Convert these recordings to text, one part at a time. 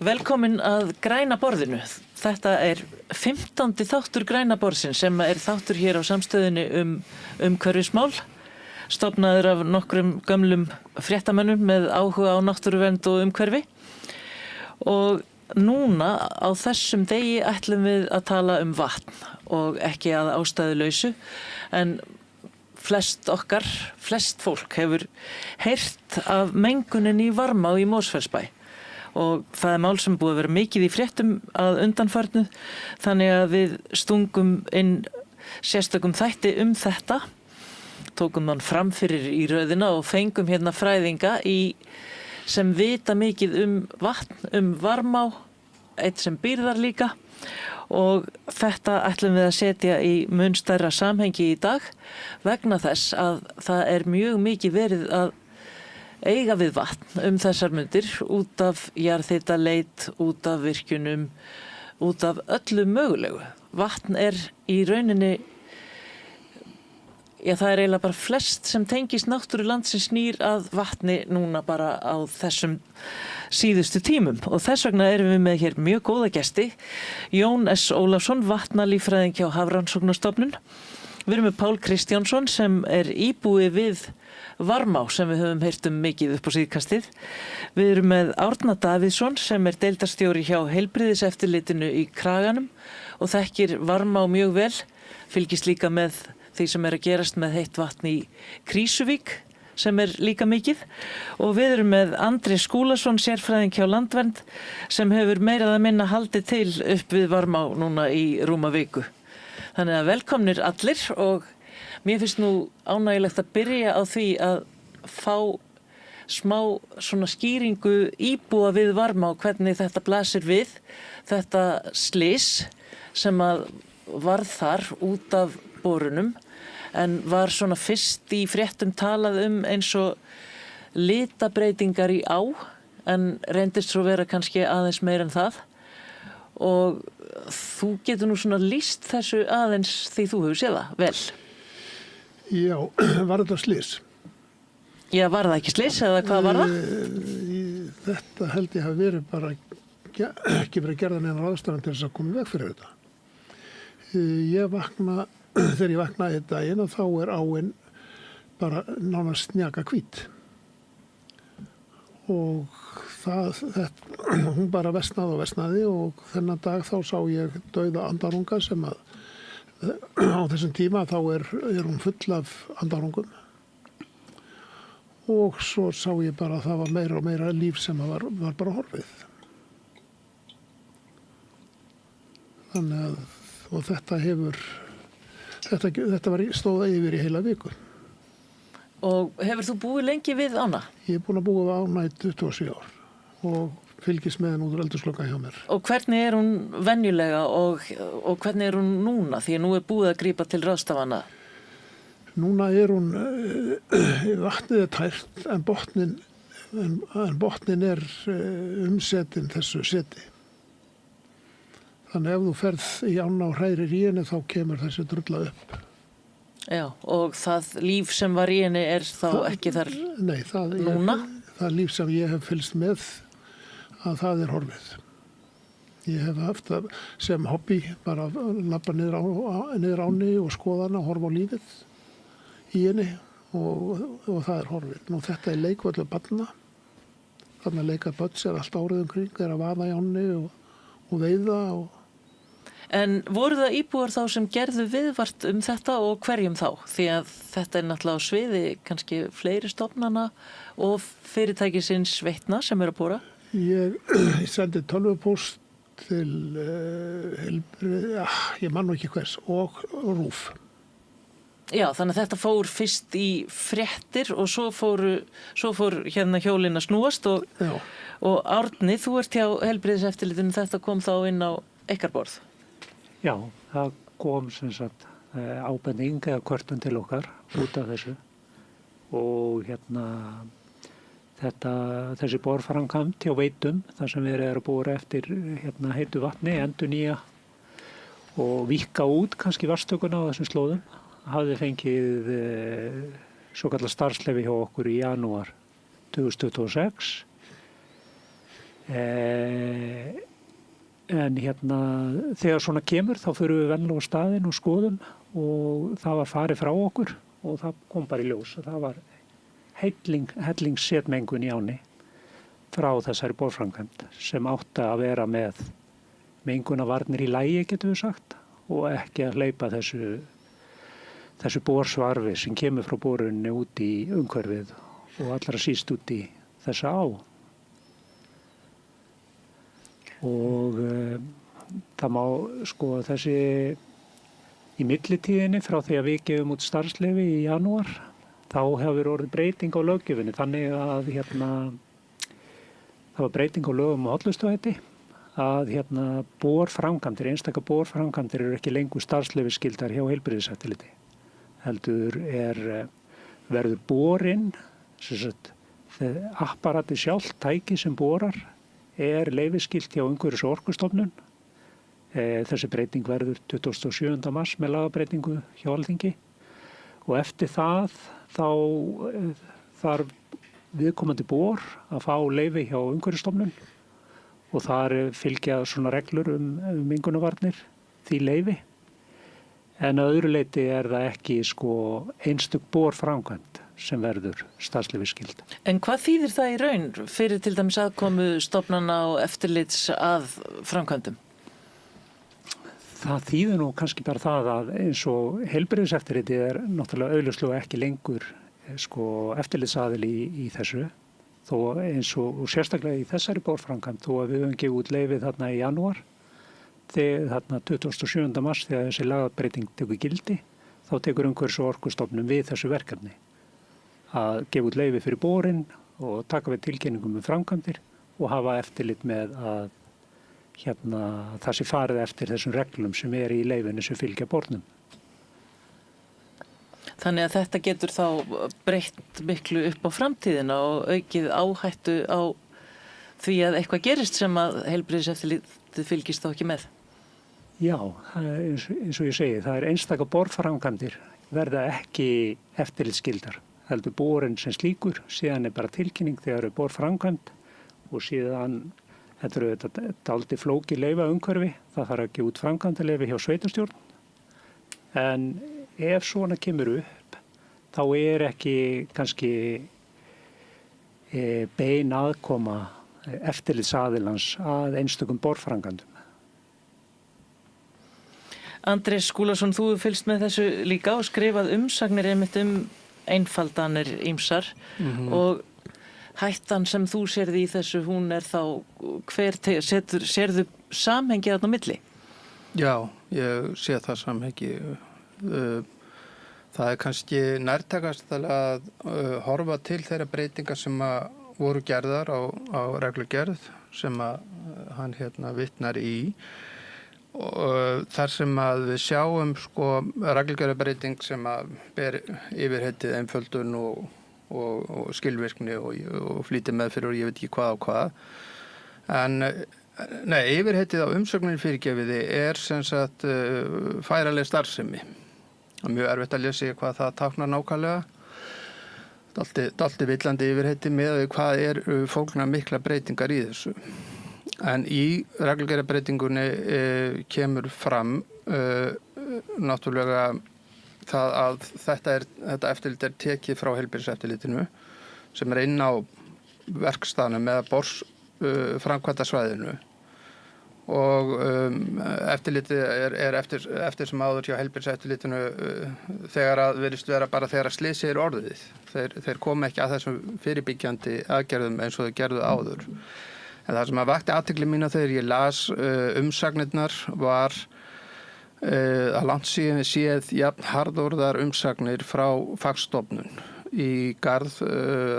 Velkomin að Græna borðinu. Þetta er 15. þáttur Græna borðsins sem er þáttur hér á samstöðinni umhverfismál, stofnaður af nokkrum gömlum fréttamönnum með áhuga á náttúruvernd og umhverfi. Og núna á þessum degi ætlum við að tala vatn og ekki að ástæðulausu, en flest fólk hefur heyrt af menguninni í Varmá í Mosfellsbæ. Og það er mál sem búið að vera mikið í fréttum að undanfarnu, þannig að við stungum inn sérstökum þætti þetta, tókum hann fram fyrir í röðina og fengum hérna fræðinga sem vita mikið vatn, Varmá, eitt sem býr þar líka, og þetta ætlum við að setja í mun stærra samhengi í dag vegna þess að það er mjög mikið verið að eiga við vatn þessar mundir út af jarðhitaleit, út af virkjunum, út af öllu mögulegu. Vatn er í rauninni, það er eiginlega bara flest sem tengist náttúru landsins snýr að vatni núna bara á þessum síðustu tímum. Og þess vegna erum við með hér mjög góða gesti, Jón S. Ólafsson, vatnalíffræðingi hjá Hafrannsóknastofnun. Við erum með Pál Kristjánsson sem er íbúi við Varmá sem við höfum heyrt mikið upp á síðkastið. Við erum með Árna Davíðsson sem er deildarstjóri hjá heilbrigðiseftirlitinu í Kraganum og þekkir Varmá mjög vel, fylgist líka með því sem er að gerast með heitt vatn í Krýsuvík sem er líka mikið. Og við erum með Andri Skúlason, sérfræðing hjá Landvernd, sem hefur meira að minna haldið til upp við Varmá núna í rúma viku. Þannig að velkomnir allir og mér finnst nú ánægilegt að byrja á því að fá smá svona skýringu íbúa við Varmá, hvernig þetta blasir við, þetta slys sem að varð þar út af borunum, en var svona fyrst í fréttum talað eins og litabreytingar í á, en reyndist svo vera kannski aðeins meira en það. Og þú getur nú svona lýst þessu aðeins því þú hefur séð það vel. Já, var þetta slys? Já, var það ekki slys eða hvað var það? Þetta held ég hafi verið bara ekki verið gerðan einn ráðstafan til þess að koma í veg fyrir þetta. Þegar ég vaknaði þetta daginn og þá er áin bara nánast snjaka hvít. Og hún bara versnaði og þennan dag þá sá ég dauða andarunga sem að á þessum tíma þá er hún full af andarungum. Og svo sá ég bara að það var meira og meira líf sem var bara horfið. Þannig að og þetta stóð yfir í heila viku. Og hefur þú búið lengi við ána? Ég er búin að búa við ána í 27 ár og fylgist með henn út úr eldhúsglugga hjá mér. Og hvernig er hún venjulega og hvernig er hún núna? Því að nú er búið að grípa til ráðstafana. Núna er hún, vatnið er tært en botnin er umsetin þessu seti. Þannig ef þú ferð í ána og hrærir í henni þá kemur þessi drulla upp. Já, og það líf sem var í henni er þá ekki þar núna? Það líf sem ég hef fylgst með að það er horfið. Ég hef haft það sem hobby bara að labba niður áni og skoða hana og horfa á lífið í henni og það er horfið. Nú þetta er leikvöldu barna. Þannig að leika börn sér allt árið umkring, er að vaða í áni og veiða og En voru það íbúar þá sem gerðu viðvart þetta og hverjum þá? Því að þetta er náttúrulega á sviði kannski fleiri stofnana og fyrirtækisins Veitna sem eru að bora? Ég sendi tölvupóst til ég man nú ekki hvers, og RÚV. Já, þannig að þetta fór fyrst í fréttir og svo fór hérna hjólinn að snúast og Árni, þú ert hjá heilbrigðiseftirlitinu, þetta kom þá inn á ykkar borð? Já, það kom sem sagt ábending eða kvörtun til okkar út af þessu og þessi borframkvæmd hjá Veitum þar sem við erum að bora eftir heitu vatni, endurnýja og víkka út kannski vatnstökuna á þessum slóðum. Hafði fengið svokallað starfsleyfi hjá okkur í janúar 2026 En þegar svona kemur þá förum við venlega á staðinn og skoðum og það var farið frá okkur og það kom bara í ljós að það var hellingssetmengun í ánni frá þessari borframkvæmd sem átti að vera með mengunarvarnir í lagi, getum við sagt, og ekki að hleypa þessu borsvarfi sem kemur frá borunni út í umhverfið og allra síst út í þessa á. Og það má sko þessi í millitíðinni frá því að við gefum út starfsleyfi í janúar, þá hefur orðið breyting á löggjöfinni, þannig að það var breyting á lögum og hollustuhætti að borframkvæmdir, einstaka borframkvæmdir eru ekki lengur starfsleyfisskyldar hjá heilbrigðiseftirliti. Heldur verður borinn, apparati sjálft, tæki sem borar, leyfisskylt hjá Umhverfis- og Orkustofnun. Þessi breyting verður 27. mars með lagabreytingu hjá Alþingi og eftir það þá þarf viðkomandi bor að fá leyfi hjá Umhverfisstofnun og þar fylgja svona reglur mengunarvarnir því leyfi. En að öðru leyti það ekki einstök borframkvæmd sem verður starfsleyfisskyld. En hvað þýðir það í raun fyrir til dæmis aðkomu stofnana og eftirlits að framkvæmdum? Það þýðir nú kannski bara það að eins og heilbrigðiseftirlitið náttúrulega augljóslega ekki lengur eftirlitsaðili í þessu, þó eins og sérstaklega í þessari borframkvæmd, þó að við höfum gefið út leyfið þarna í janúar, þarna 27. mars þegar þessi lagabreyting tekur gildi, þá tekur Umhverfis- og Orkustofnun við þessu verkefni að gefa út leyfi fyrir borinn og taka við tilkynningum framkvæmdir og hafa eftirlit með að það sé farið eftir þessum reglum sem í leyfinu sem fylgja bornum. Þannig að þetta getur þá breytt miklu upp á framtíðina og aukið áhættu á því að eitthvað gerist sem að heilbrigðiseftirlitið fylgist þá ekki með. Já, eins og ég segi, það einstaka borframkvæmdir verða ekki eftirlitsskyldar. Heldur borinn sem slíkur, síðan bara tilkynning þegar borframkvæmd og síðan þetta dálítið flókið leyfa umhverfi, það þarf að gefa út framkvæmdaleyfi hjá sveitarstjórn. En ef svona kemur upp, þá ekki kannski bein aðkoma eftirlitsaðilans að einstökum borframkvæmdum. Andrés Skúlason, þú fylgst með þessu líka og skrifað umsagnir einmitt einfaldanir ýmsar og hættan sem þú sérði í þessu, hún þá sérðu samhengi þarna á milli? Já, ég sé það samhengi. Það kannski nærtækast að horfa til þeirra breytingar sem voru gerðar á reglugerð sem hann vitnar í. Og þar sem við sjáum reglugerðarbreyting sem ber yfirheitið einföldun og skilvirkni og flýti meðferð og ég veit ekki hvað og hvað. En yfirheitið á umsögnin fyrirgefiði sem sagt færanleg starfsemi. Mjög erfitt að lesa hvað það táknar nákvæmlega. Dálítið villandi yfirheiti með hvað fólgna mikla breytingar í þessu. En í reglugerðarbreytingunni kemur fram náttúrulega það að þetta eftirlit tekið frá heilbrigðiseftirlitinu sem inn á verkstaðnum eða framkvæmdasvæðinu og eftirlitið eftir sem áður hjá heilbrigðiseftirlitinu þegar að virðist vera bara þegar slysið orðið. Þeir koma ekki að þessum fyrirbyggjandi aðgerðum eins og þeir gerðu áður. En það sem vakti athygli mína þegar ég las umsagnirnar var að langt síðan séð jafn harðorðar umsagnir frá fagstofnun í garð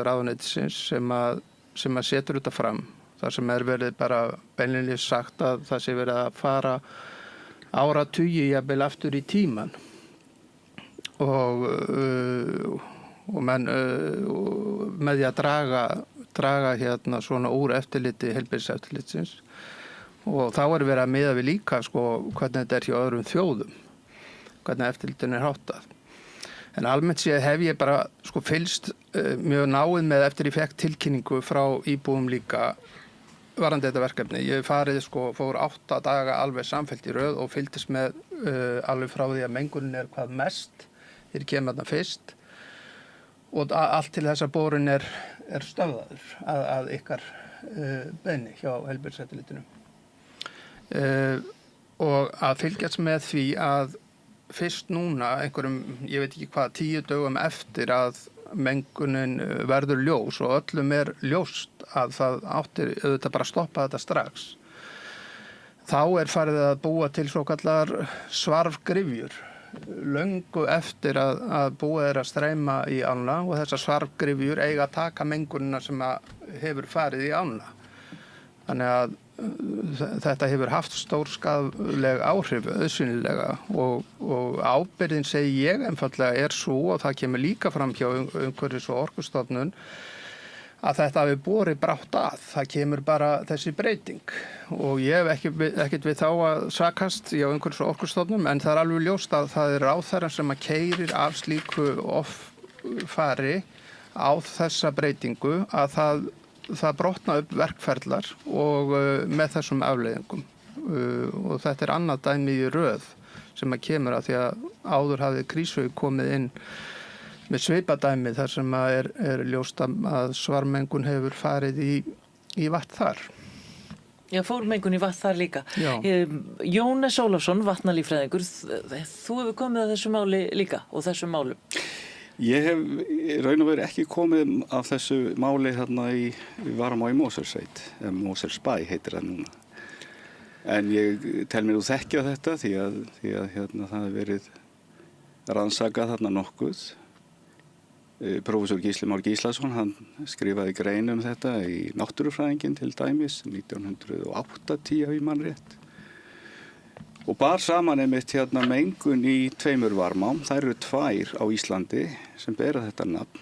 ráðuneytisins sem setur þetta fram. Þar sem verið bara beinlínis sagt að það sé verið að fara áratugi jafnvel aftur í tíman og menn með því að draga svona úr eftirliti heilbrigðiseftirlitsins og þá verið að miða við líka hvernig þetta hjá öðrum þjóðum, hvernig eftirlitin háttað. En almennt séð hef ég bara fylgst mjög náið með eftir ég fekk tilkynningu frá íbúum líka varandi þetta verkefni. Ég fór 8 daga alveg samfellt í röð og fylgdist með alveg frá því að mengunin er hvað mest, þegar kemur þarna fyrst og allt til þess að borun er stöðvaður að ykkar beiðni hjá heilbrigðiseftirlitinu. Og að fylgjast með því að fyrst núna einhverjum, ég veit ekki hvað, 10 dögum eftir að mengunin verður ljós og öllum er ljóst að það áttir auðvitað bara að stoppa þetta strax. Þá er farið að búa til svokallar svarfgryfjur löngu eftir að búið er að streyma í ána og þessar svarfgryfjur eiga að taka mengunina sem hefur farið í ána. Þannig að þetta hefur haft stórskaðleg áhrif auðsýnilega og ábyrgðin segi ég einfaldlega svo og það kemur líka fram hjá Umhverfis- og Orkustofnun að þetta hafi borið brátt að. Það kemur bara þessi breyting og ég hef ekkert við þá að sakast hjá Umhverfis- og Orkustofnun en það er alveg ljóst að það er ráðherrann sem að keyrir af slíku offari á þessa breytingu að það brotna upp verkferlar og með þessum afleiðingum og þetta er annað dæmi í röð sem að kemur að því að áður hafði Krýsuvík komið inn með svipadæmi þar sem að er ljóst að svarmengun hefur farið í vatn þar. Já, fórmengun í vatn þar líka. Já. Jón S. Ólafsson, vatnalíffræðingur, þú hefur komið að þessu máli líka og þessum málum. Ég hef raun og veru ekki komið af þessu máli þarna í Varmá í Mosfellssveit, Mosfellsbæ heitir það núna. En ég tel mér nú þekkja þetta því að það hefur verið rannsakað þarna nokkuð. Prófessor Gísli Már Gíslason, hann skrifaði grein þetta í Náttúrufræðinginn til dæmis, 1980 ef ég man rétt. Og bar saman einmitt mengun í 2 varmám, þær eru 2 á Íslandi sem bera þetta nafn,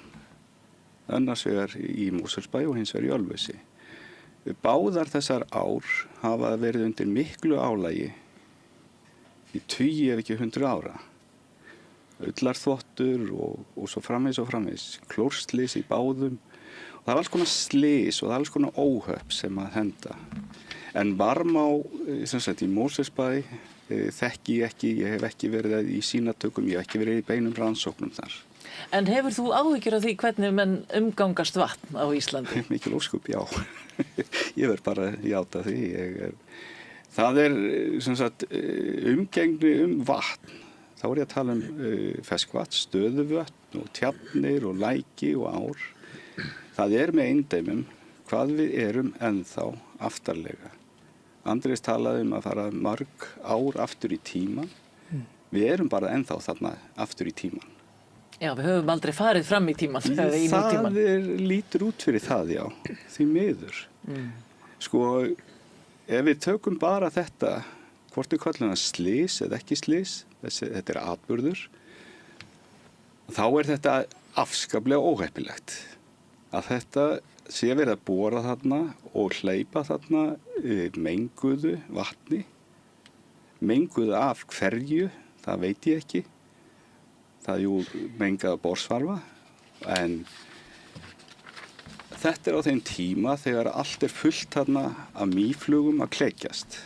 annars vegar í Mosfellsbæ og hins vegar í Ölfusi. Báðar þessar ár hafa verið undir miklu álagi í 20 ef ekki 100 ára. Ullarþvottur og svo framvegis, klórslys í báðum. Og það er alls konar slys og það er alls konar óhöpp sem að henda. En Varmá, sem sagt í Mosfellsbæ, þekki ég ekki, ég hef ekki verið í sýnatökum, ég hef ekki verið í beinum rannsóknum þar. En hefur þú áhyggjur af því hvernig menn umgangast vatn á Íslandi? Mikil ósköp, já. Ég verð bara að játa því. Það er sem sagt umgengni vatn. Þá er ég að tala ferskvatn, stöðuvötn og tjarnir og læki og ár. Það er með eindæmum hvað við erum ennþá aftarlega. Andrés talaði að fara mörg ár aftur í tíman. Við erum bara ennþá þarna aftur í tíman. Já, við höfum aldrei farið fram í tíman. Það lítur út fyrir það, já, því miður. Sko, ef við tökum bara þetta, hvort við kallum það slys eða ekki slys, þetta er atburður, þá er þetta afskaplega óheppilegt. Að þetta sé verið að bora þarna og hleypa þarna menguðu vatni. Menguðu af hverju, það veit ég ekki. Það er jú mengaða borsvarfa, en þetta er á þeim tíma þegar allt er fullt þarna af mýflugum að klekjast.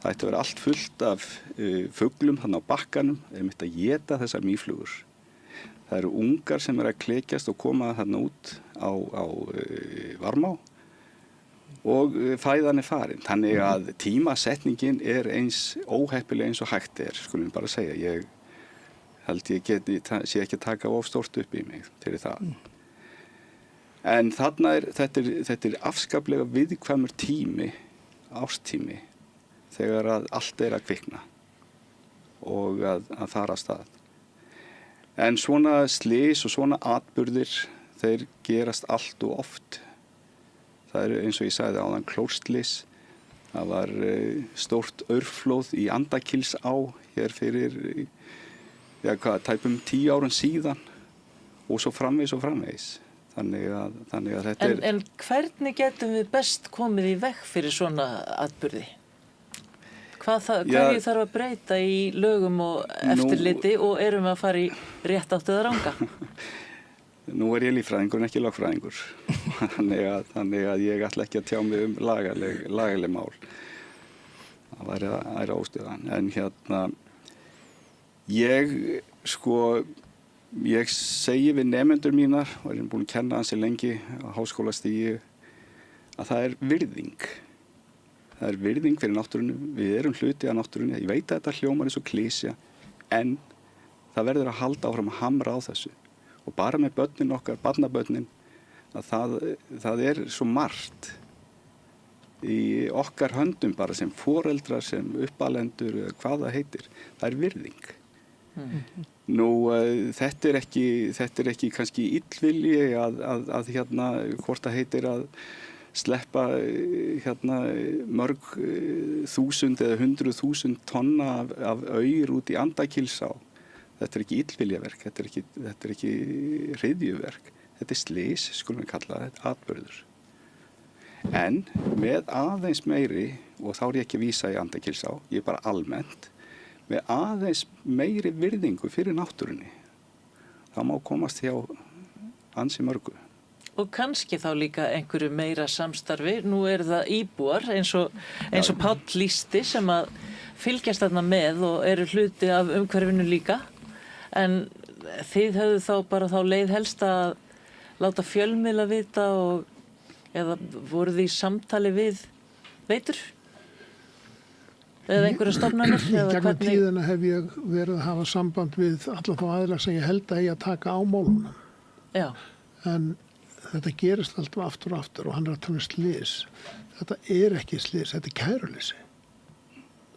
Það ætti að vera allt fullt af fuglum þarna á bakkanum, þeir mitt að éta þessar mýflugur. Það eru ungar sem að klekjast og koma þarna út á Varmá og fæðan er farin. Þannig að tímasetningin er eins óheppileg eins og hægt er, skulum bara segja. Ég held sé ekki að taka of stórt upp í mig til það. En þarna þetta er afskaplega viðkvæmur tími, árstími, þegar að allt er að kvikna og að fara af stað. En svona slys og svona atburðir, þeir gerast allt og oft. Það er eins og ég sagði áðan klórslys. Það var stórt aurflóð í Andakílsá hér fyrir tæpum 10 árum síðan og svo framvegis. Þannig að þetta er... En hvernig getum við best komið í veg fyrir svona atburði? Hverju þarf að breyta í lögum og eftirliti og erum við að fara í rétt áttu eða ranga? Nú er ég líffræðingur en ekki lögfræðingur. þannig að ég ætla ekki að tjá mig lagaleg mál. Það væri óstöðan. En ég segi við nemendur mínar, og er búin að kenna ansi lengi á háskólastigi, að það er virðing. Það er virðing fyrir náttúrunni. Við erum hluti af náttúrunni. Ég veit að þetta hljómar eins og klísja, en það verður að halda áfram að hamra á þessu. Og bara með börnin okkar, barnabörnin, að það er svo margt í okkar höndum bara sem foreldrar, sem uppalendur, hvað það heitir. Það er virðing. Nú, þetta er ekki kannski illvilji að hvort það heitir að sleppa mörg þúsund eða 100.000 tonna af aur út í Andakílsá. Þetta er ekki illviljaverk, þetta er ekki hryðjuverk, þetta er slys, skulum við kalla þetta, atburður. En með aðeins meiri, og þá er ég ekki að vísa í Andakílsá, ég er bara almennt, með aðeins meiri virðingu fyrir náttúrunni, það má komast hjá ansi mörgu. Og kannski þá líka einhverju meira samstarfi. Nú eru það íbúar eins og Páll lýsti sem að fylgjast þarna með og eru hluti af umhverfinu líka. En þið höfðu þá bara þá leið helst að láta fjölmiðla vita eða voruð þið í samtali við Veitur? Eða einhverja stofnanir? Í gegnum tíðina hef ég verið að hafa samband við alla þá aðila sem ég held að ég að taka á málunum. Já. En þetta gerist alltaf aftur og aftur og hann er að tala um slys. Þetta er ekki slys, þetta er kæruleysi.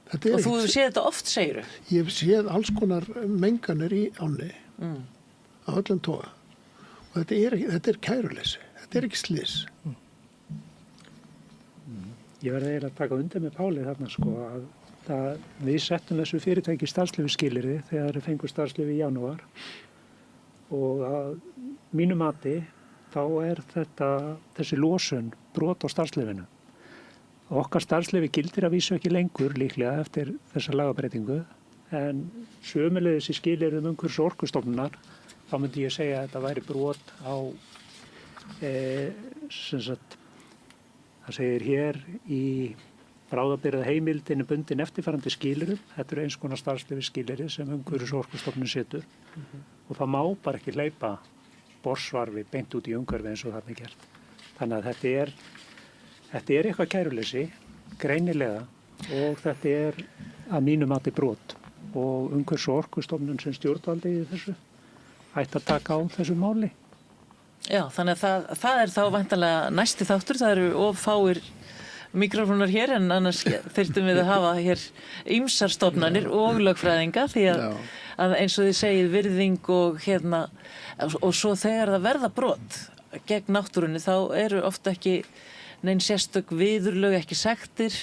Og þú hefur séð þetta oft, segiru? Ég hef séð alls konar menganir í ánni á öllum toga. Og þetta er kæruleysi, þetta er ekki slys. Ég verði eiginlega að taka undir með Páli þarna að við settum þessu fyrirtæki starfsleyfisskilyrði þegar við fengum starfsleyfi í janúar og að mínu mati þá er þessi losun brot á starfsleyfinu. Okkar starfsleyfi gildir að vísu ekki lengur líklega eftir þessa lagabreitingu en sömuleiðis í skilyrðum umhverfis- og orkustofnunar þá myndi ég segja að þetta væri brot á það segir hér í bráðabirgða heimildinni bundin eftirfarandi skilyrðum. Þetta eru eins konar starfsleyfi skilyrði sem umhverfis- og orkustofnun setur og það má bara ekki hleypa borsvarfi beint út í umhverfi eins og það er gert. Þannig að þetta er eitthvað kæruleysi, greinilega, og þetta er að mínu mati brot og umhverfis- og orkustofnun sem stjórnvaldi í þessu ætti að taka á þessu máli. Já, þannig að það er þá væntanlega næsti þáttur, það eru of fáir mikrofónar hér en annars þyrftum við að hafa hér ýmsar stofnanir og lögfræðinga því að eins og þið segið virðing og svo þegar það verða brot gegn náttúrunni þá eru ofta ekki nein sérstök viðurlög, ekki sektir,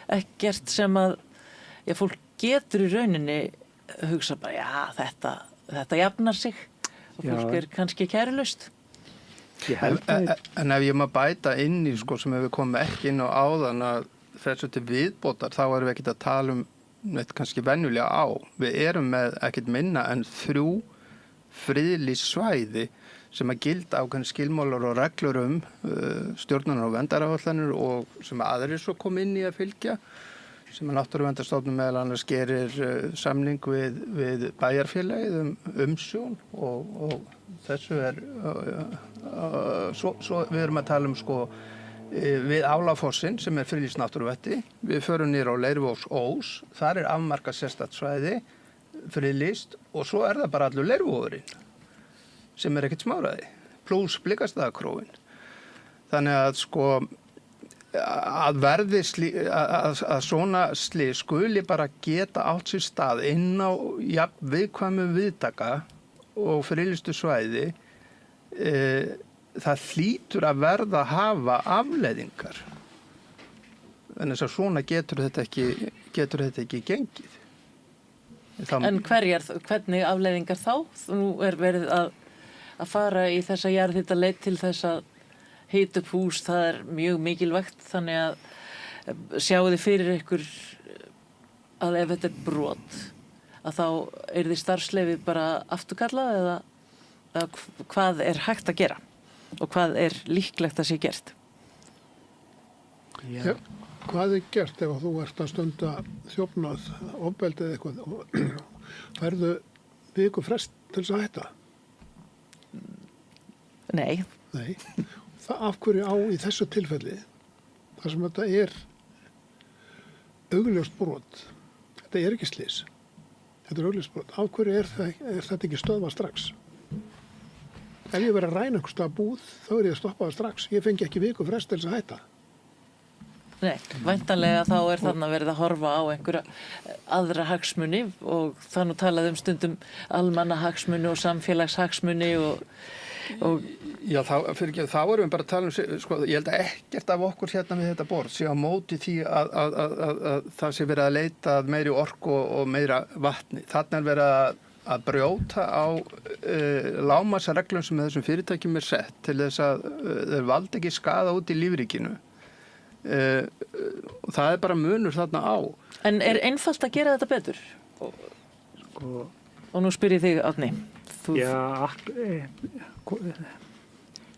ekkert sem að fólk getur í rauninni hugsa bara þetta jafnar sig og fólk er kannski kærulaust. En ef ég maður bæta inn í sem við komum ekki inn á áðan að þessu til viðbótar þá erum við ekkert að tala neitt kannski venjulega á. Við erum með ekkert minna en 3 friðlýst svæði sem að gilda ákveðin skilmálar og reglur stjórnunar og verndaráætlanir og sem aðrir svo kom inn í að fylgja sem að Náttúruverndarstofnun meðal annars gerir samning við bæjarfélagið umsjón og þessu svo við erum að tala við Álafossin sem er friðlýst náttúruvætti, við förum niður á Leirvogsós, þar er afmarkað sérstakt svæði, friðlýst og svo er það bara allur Leirvogurinn sem er ekkert smáræði, pluss Blikastaðakróin. Þannig að svona slys skuli bara geta átt sér stað inn á viðkvæmu viðtaka og friðlýstu svæði, það hlýtur að verða að hafa afleiðingar. En þess að svona getur þetta ekki gengið. En hvernig afleiðingar þá? Nú er verið að fara í þessa jarðhitaleit til þess að hita upp hús, það er mjög mikilvægt, þannig að sjáu þið fyrir ykkur að ef þetta er brot, að þá er þið starfsleyfið bara afturkallað eða? hvað er hægt að gera og hvað er líklegt að sé gert? Já, hvað er gert ef þú ert að stunda þjófnað, ofbeldið eitthvað og færðu viku frest til þess að hætta? Nei. Nei. Það af hverju á í þessu tilfelli, þar sem þetta er augljóst brot, þetta er ekki slys, þetta er augljóst brot, af hverju er þetta ekki stöðvað strax? Ef ég verið að ræna einhvers staðar búð, þá er ég að stoppa það strax, ég fengi ekki viku frest til þess að hætta. Nei, væntanlega þá er þarna verið að horfa á einhverja aðra hagsmuni og það nú talaði stundum almannahagsmuni og samfélagshagsmuni og Já, þá erum við bara að tala sko, ég held að ekkert af okkur hérna við þetta borð sé á móti því að það sé verið að leita að meiri orku og meira vatni. Þarna er verið að brjóta á lágmarksreglum sem þessum fyrirtækjum er sett til þess að þeir valdi ekki skaða út í lífríkinu. Og það er bara munur þarna á. En er einfalt að gera þetta betur? Og nú spyr ég þig, Árni.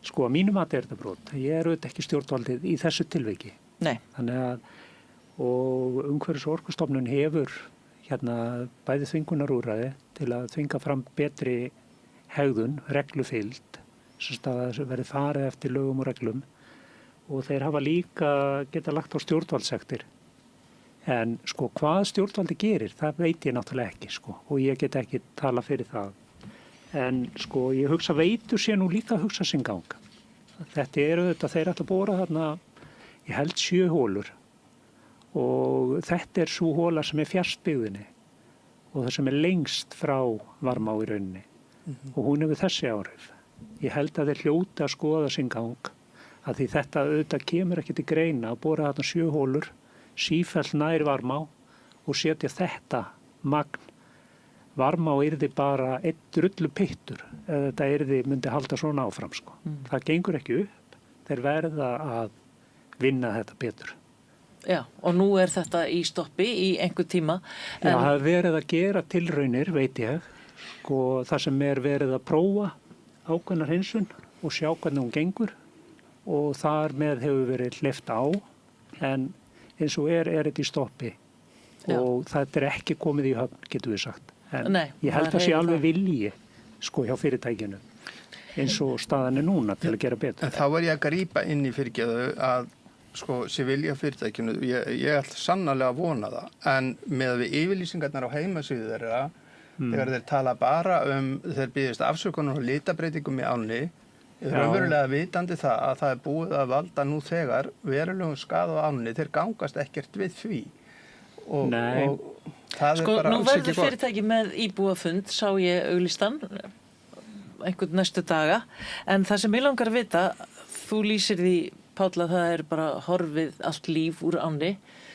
Sko, að mínu mati er þetta brot. Ég er auðvitað ekki stjórnvaldið í þessu tilviki. Nei. Þannig að, og Umhverfis- og Orkustofnun hefur bæði þvingunarúrræði til að þvinga fram betri hegðun, reglufylgd, sem að verði farið eftir lögum og reglum. Og þeir hafa líka geta lagt á stjórnvaldssektir. En sko, hvað stjórnvaldi gerir, það veit ég náttúrulega ekki, sko, og ég get ekki tala fyrir það. En sko, ég hugsa veitur sé nú líka að hugsa sinn gang. Þetta eru þetta, þeir ætla að bora þarna, ég held 7 hólur og þetta er svo hóla sem er fjærst byggðinni og það sem er lengst frá Varmá í rauninni og hún hefur þessi áhrif. Ég held að þeir hljóta að skoða sinn gang að því þetta auðvitað kemur ekki til greina að bora þarna 7 hólur, sífellt nær Varmá og setja þetta magn. Varmá yrði bara einn drullu pittur eða þetta myndi halda svona áfram. Sko. Það gengur ekki upp, þeir verða að vinna þetta betur. Já, og nú er þetta í stoppi í einhver tíma. Já, það er verið að gera tilraunir, veit ég, sko, það sem er verið að prófa ákveðnar hreinsun og sjá hvernig hún gengur og þar með hefur verið hleypt á en eins og er þetta í stoppi. Já. Og þetta er ekki komið í höfn, getur við sagt. En nei, ég held að sé alveg vilji sko hjá fyrirtækinu eins og staðan er núna til að gera betur. En þá er ég að grípa inn í fyrirgeðu að sko sé vilja fyrirtækinu, ég ætla sannarlega að vona það, en með við yfirlýsingarnar á heimasíðu þeirra, þegar þeir tala bara þeir byggjast afsökunar og litabreitingum í ánni, raunverulega vitandi það að það er búið að valda nú þegar verulegum skaða á ánni, þeir gangast ekkert við því. Og það sko, er bara nú verður fyrirtæki með íbúafund, sá ég auglýstan einhvern næstu daga, en það sem ég langar að vita, þú lýsir því, Páll, að það er bara horfið allt líf úr ánni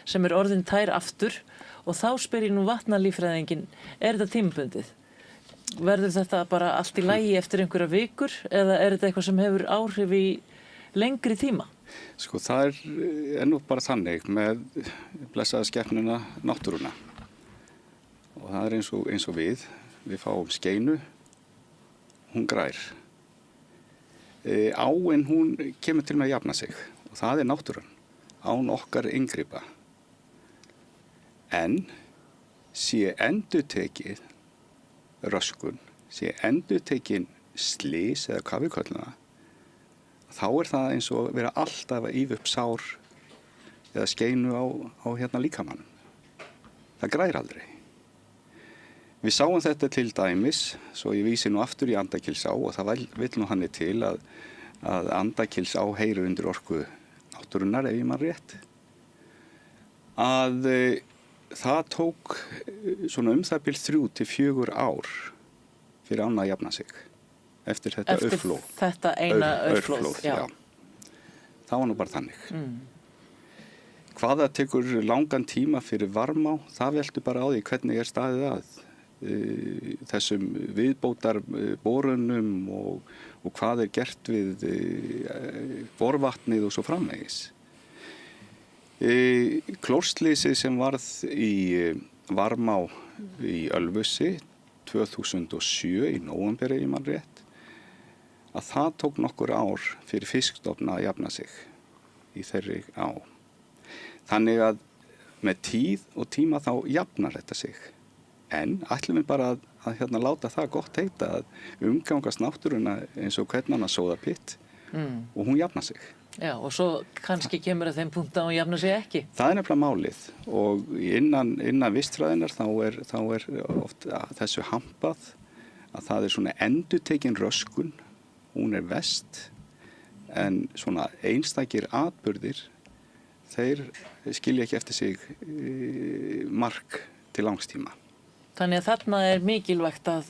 sem er orðin tær aftur og þá spyr ég nú vatnalíffræðingin, er þetta tímabundið? Verður þetta bara allt í lagi eftir einhverja vikur eða er þetta eitthvað sem hefur áhrif í lengri tíma? Sko það er nú bara þannig með blessaða skepnuna náttúruna og það er eins og við fáum skeinu, hún grær. Áin hún kemur til með að jafna sig og það er náttúran, án okkar inngripa. En sé endurtekið röskun, sé endurtekin slys eða hvað við köllum það, þá er það eins og vera alltaf að ýfa upp sár eða skeinu á líkamann. Það grær aldrei. Við sáum þetta til dæmis, svo ég vísi nú aftur í Andakílsá og það vill nú hann til að Andakílsá heyrir undir orku náttúrunnar, ef ég man rétt. Að það tók svona það bil 3 til 4 ár fyrir ána að jafna sig. Eftir þetta aurflóð. Eftir þetta eina aurflóð, já. Það var nú bara þannig. Hvað það tekur langan tíma fyrir Varmá, það veldur bara á því hvernig er staðið að þessum viðbótar borunum og hvað er gert við borvatnið og svo framvegis. Klórslýsið sem varð í Varmá í Ölfusi 2007 í nóvember, ef ég man rétt, að það tók nokkur ár fyrir fiskstofna að jafna sig í þeirri á. Þannig að með tíð og tíma þá jafnar þetta sig. En ætlum við bara að láta það gott heita að umgangast náttúruna eins og hvern annan sóðapitt og hún jafnar sig. Já, og svo kannski kemur að þeim punkt að hún jafnar sig ekki. Það er nefnilega málið og innan vistfræðinar þá er oft þessu hampað að það er svona endurtekin röskun, hún er verst, en svona einstakir atburðir, þeir skilja ekki eftir sig mark til langstíma. Þannig að þarna er mikilvægt að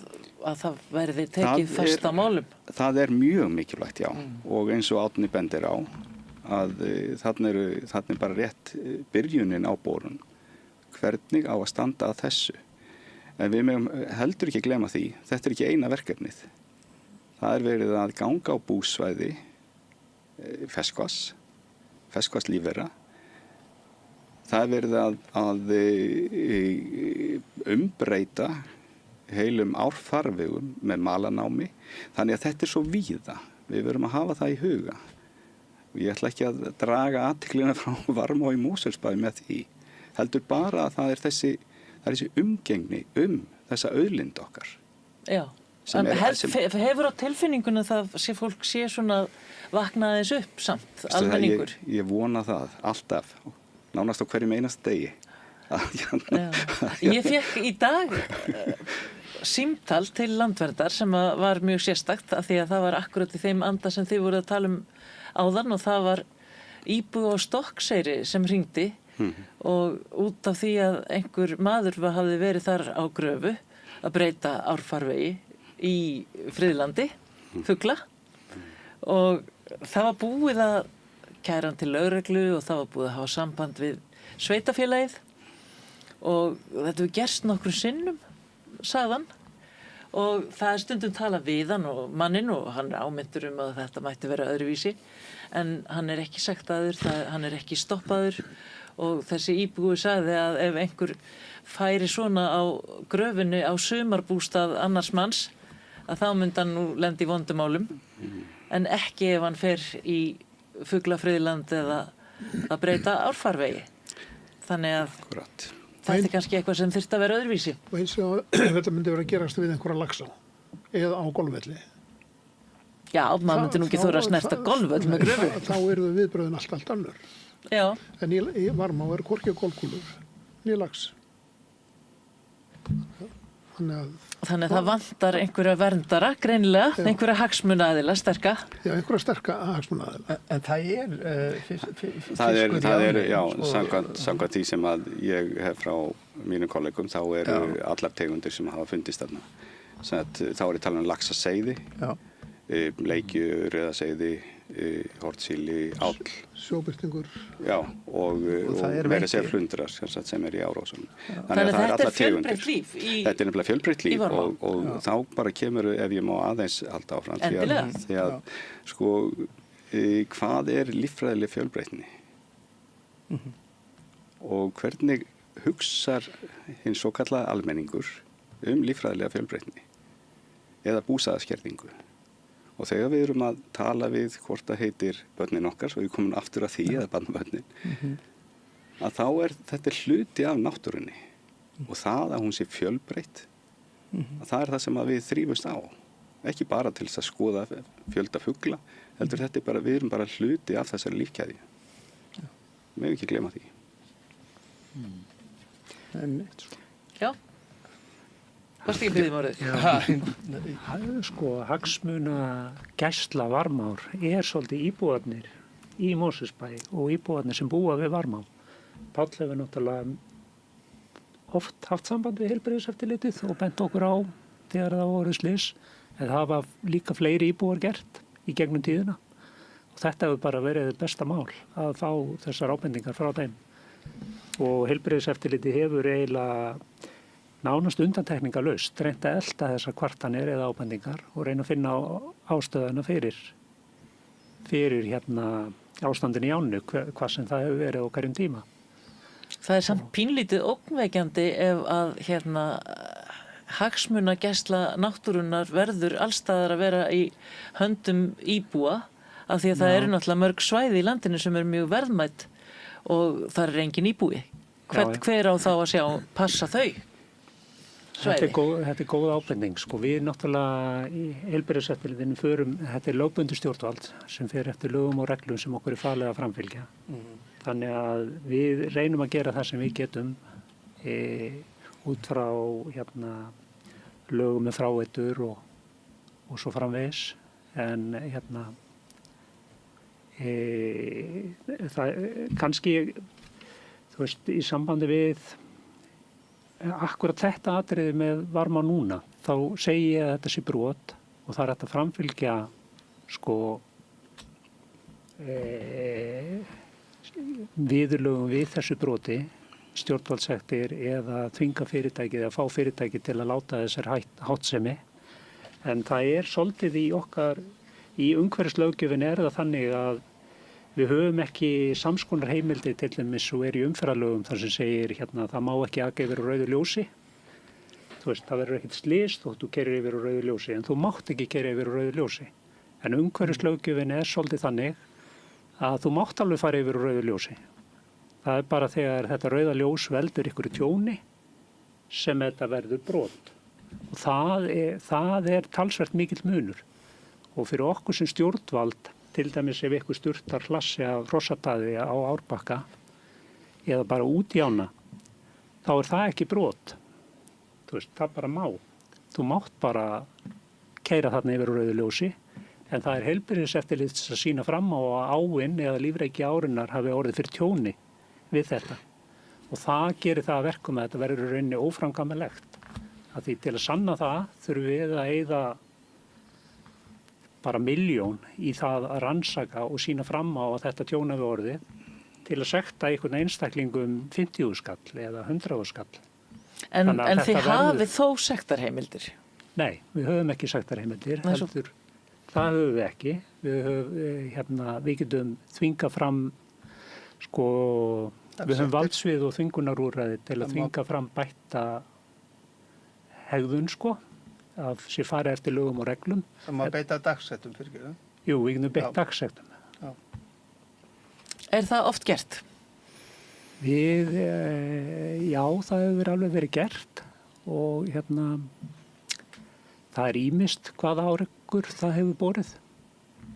það verði tekið fast á málum. Það er mjög mikilvægt, já, og eins og Árni bendir á, að þarna er bara rétt byrjunin á borun. Hvernig á að standa að þessu? En við megum heldur ekki gleyma því, þetta er ekki eina verkefnið. Það er verið að ganga á búsvæði ferskvatnslífvera. Það er verið að umbreyta heilum árfarvegum með malanámi. Þannig að þetta er svo víða. Við verum að hafa það í huga. Og ég ætla ekki að draga athyglinna frá Varmá í Mosfellsbæ með því. Heldur bara að það er þessi umgengni þessa auðlind okkar. Já, hefur á tilfinningunum það fólk sé svona vaknaðis upp samt, almenningur? Ég vona það, alltaf, nánast á hverjum einast degi. Ég fékk í dag símtal til Landverndar sem var mjög sérstakt af því að það var akkurat í þeim anda sem þið voruð að tala um áðan og það var íbúi á Stokkseyri sem hringdi og út af því að einhver maður hafði verið þar á gröfu að breyta árfarvegi í friðlandi, fugla og það var búið að kæra hann til lögreglu og það var búið að hafa samband við sveitafélagið og þetta hefur gerst nokkrum sinnum, sagði hann og það er stundum talað við hann og manninn og hann er ámyndur að þetta mætti vera öðruvísi en hann er ekki sektaður, hann er ekki stoppaður og þessi íbúi sagði að ef einhver færi svona á gröfinni á sumarbústað annars manns að þá myndi hann nú lendi í vondumálum en ekki ef hann fer í fuglafriðland eða að breyta árfarvegi. Þannig að þetta er kannski eitthvað sem þyrfti að vera öðruvísi. Og eins og þetta myndi vera að gerast við einhverja laxá eða á golfvelli. Já, maður myndi nú ekki þóra að snerta golfvöll með gröfu. Þá eru viðbröðin allt önnur. Já. En í Varmá er hvorki golfkúlur, né lax. Þannig að það vantar einhverja verndara, greinilega, einhverja hagsmunaaðila, sterka. Já, einhverja sterka hagsmunaaðila. En það er fiskur það er, já, samkvæmt því sem að ég hef frá mínum kollegum, þá eru allar tegundir sem hafa fundist þarna. Þá er ég talað um laxaseiði, bleikju, rauðaseiði, hornsíli, áll. Sjóbirtingur. Já, og meira segja flundrar sem er í Árósunum. Þannig að þetta er fjölbreytt líf Þetta er nefnilega fjölbreytt líf og þá bara kemur, ef ég má aðeins halda áfram. Því að sko, hvað er líffræðileg fjölbreytni? Og hvernig hugsar hinn svokallaði almenningur líffræðilega fjölbreytni eða búsæðaskerðingu? Og þegar við erum að tala við hvort það heitir börnin okkar, svo við komum aftur að því eða barnabörnin, að þá er þetta hluti af náttúrunni og það að hún sé fjölbreytt, að það er það sem að við þrífumst á. Ekki bara til þess að skoða fjölda fugla, heldur þetta bara, við erum bara hluti af þessari lífkeðju. Við hefum ekki glema því. Já. Hvað stíð byrðum orðið? Sko, hagsmuna gæsla Varmár er svolítið íbúarnir í Mosfellsbæ og íbúarnir sem búa við Varmá. Páll hefur náttúrulega oft haft samband við heilbrigðiseftirlitið og bent okkur á þegar það voru slys. En það hafa líka fleiri íbúar gert í gegnum tíðina. Og þetta hefur bara verið besta mál að fá þessar ábendingar frá þeim. Og heilbrigðiseftirlitið hefur eiginlega nánast undantekningarlaust reynt að elta þessar kvartanir eða ábendingar og reyna að finna ástöðuna fyrir ástandin í ánnu, hvað sem það hefur verið á hverjum tíma. Það er samt pínlítið ógnvekjandi ef að hagsmunagæsla náttúrunnar verður allstaðar að vera í höndum íbúa af því að það eru náttúrulega mörg svæði í landinu sem eru mjög verðmætt og það er engin íbúi. Hver á þá að sjá passa þau svæði? Þetta er góð ábending. Sko, við náttúrulega í heilbrigðiseftirlitinu þetta er lögbundið stjórnvald sem fer eftir lögum og reglum sem okkur er falið að framfylgja. Þannig að við reynum að gera það sem við getum út frá lögum með fráveitur og svo framvegis. En það kannski, þú veist, í sambandi við akkurat þetta atriði með varma núna, þá segi ég að þetta sé brot og það er hægt að framfylgja viðurlögum við þessu broti, stjórnvaldssektir eða þvinga fyrirtækið eða fá fyrirtækið til að láta þessar háttsemi. En það er svolítið í umhverfislöggjöfin er það þannig að við höfum ekki samskonar heimildir til dæmis og í umferðarlögum þar sem segir það má ekki aka yfir á rauðu ljósi. Þú veist, það verður ekkert slys þótt þú keyrir yfir á rauðu ljósi en þú mátt ekki keyra yfir á rauðu ljósi. En umhverfislöggjöfin er svolítið þannig að þú mátt alveg fara yfir á rauðu ljósi. Það er bara þegar þetta rauða ljós veldur ykkur tjóni sem þetta verður brot. Og það er talsvert mikill munur. Og fyrir okkur sem stjórnvald, til dæmis ef ykkur sturtar hlassi af hrossataði á Árbakka eða bara út í ána, þá er það ekki brot. Þú veist, það bara má. Þú mátt bara keyra þarna yfir á rauðu ljósi, en það er heilbrigðiseftirlit að sýna fram á að áin eða lífreiki árinnar hafi orðið fyrir tjóni við þetta. Og það gerir það að verkum að þetta verður í rauninni óframkvæmanlegt. Því til að sanna það þurfum við að eyða bara 1 milljón í það að rannsaka og sýna fram á að þetta tjón hafi orðið til að sekta einhvern einstaklingum 50.000 skall eða 100.000 skall. En þið hafið þó sektarheimildir? Nei, við höfum ekki sektarheimildir, heldur. Það höfum við ekki. Við getum þvinga fram, við höfum valdsvið og þvingunarúrræði til að þvinga fram bætta hegðun, að sé fara eftir lögum og reglum. Það má beita dagsektum fyrir ekki? Jú, við getum beitt dagsektum. Já. Er það oft gert? Já, það hefur alveg verið gert og það er ýmist hvaða árekur það hefur borið.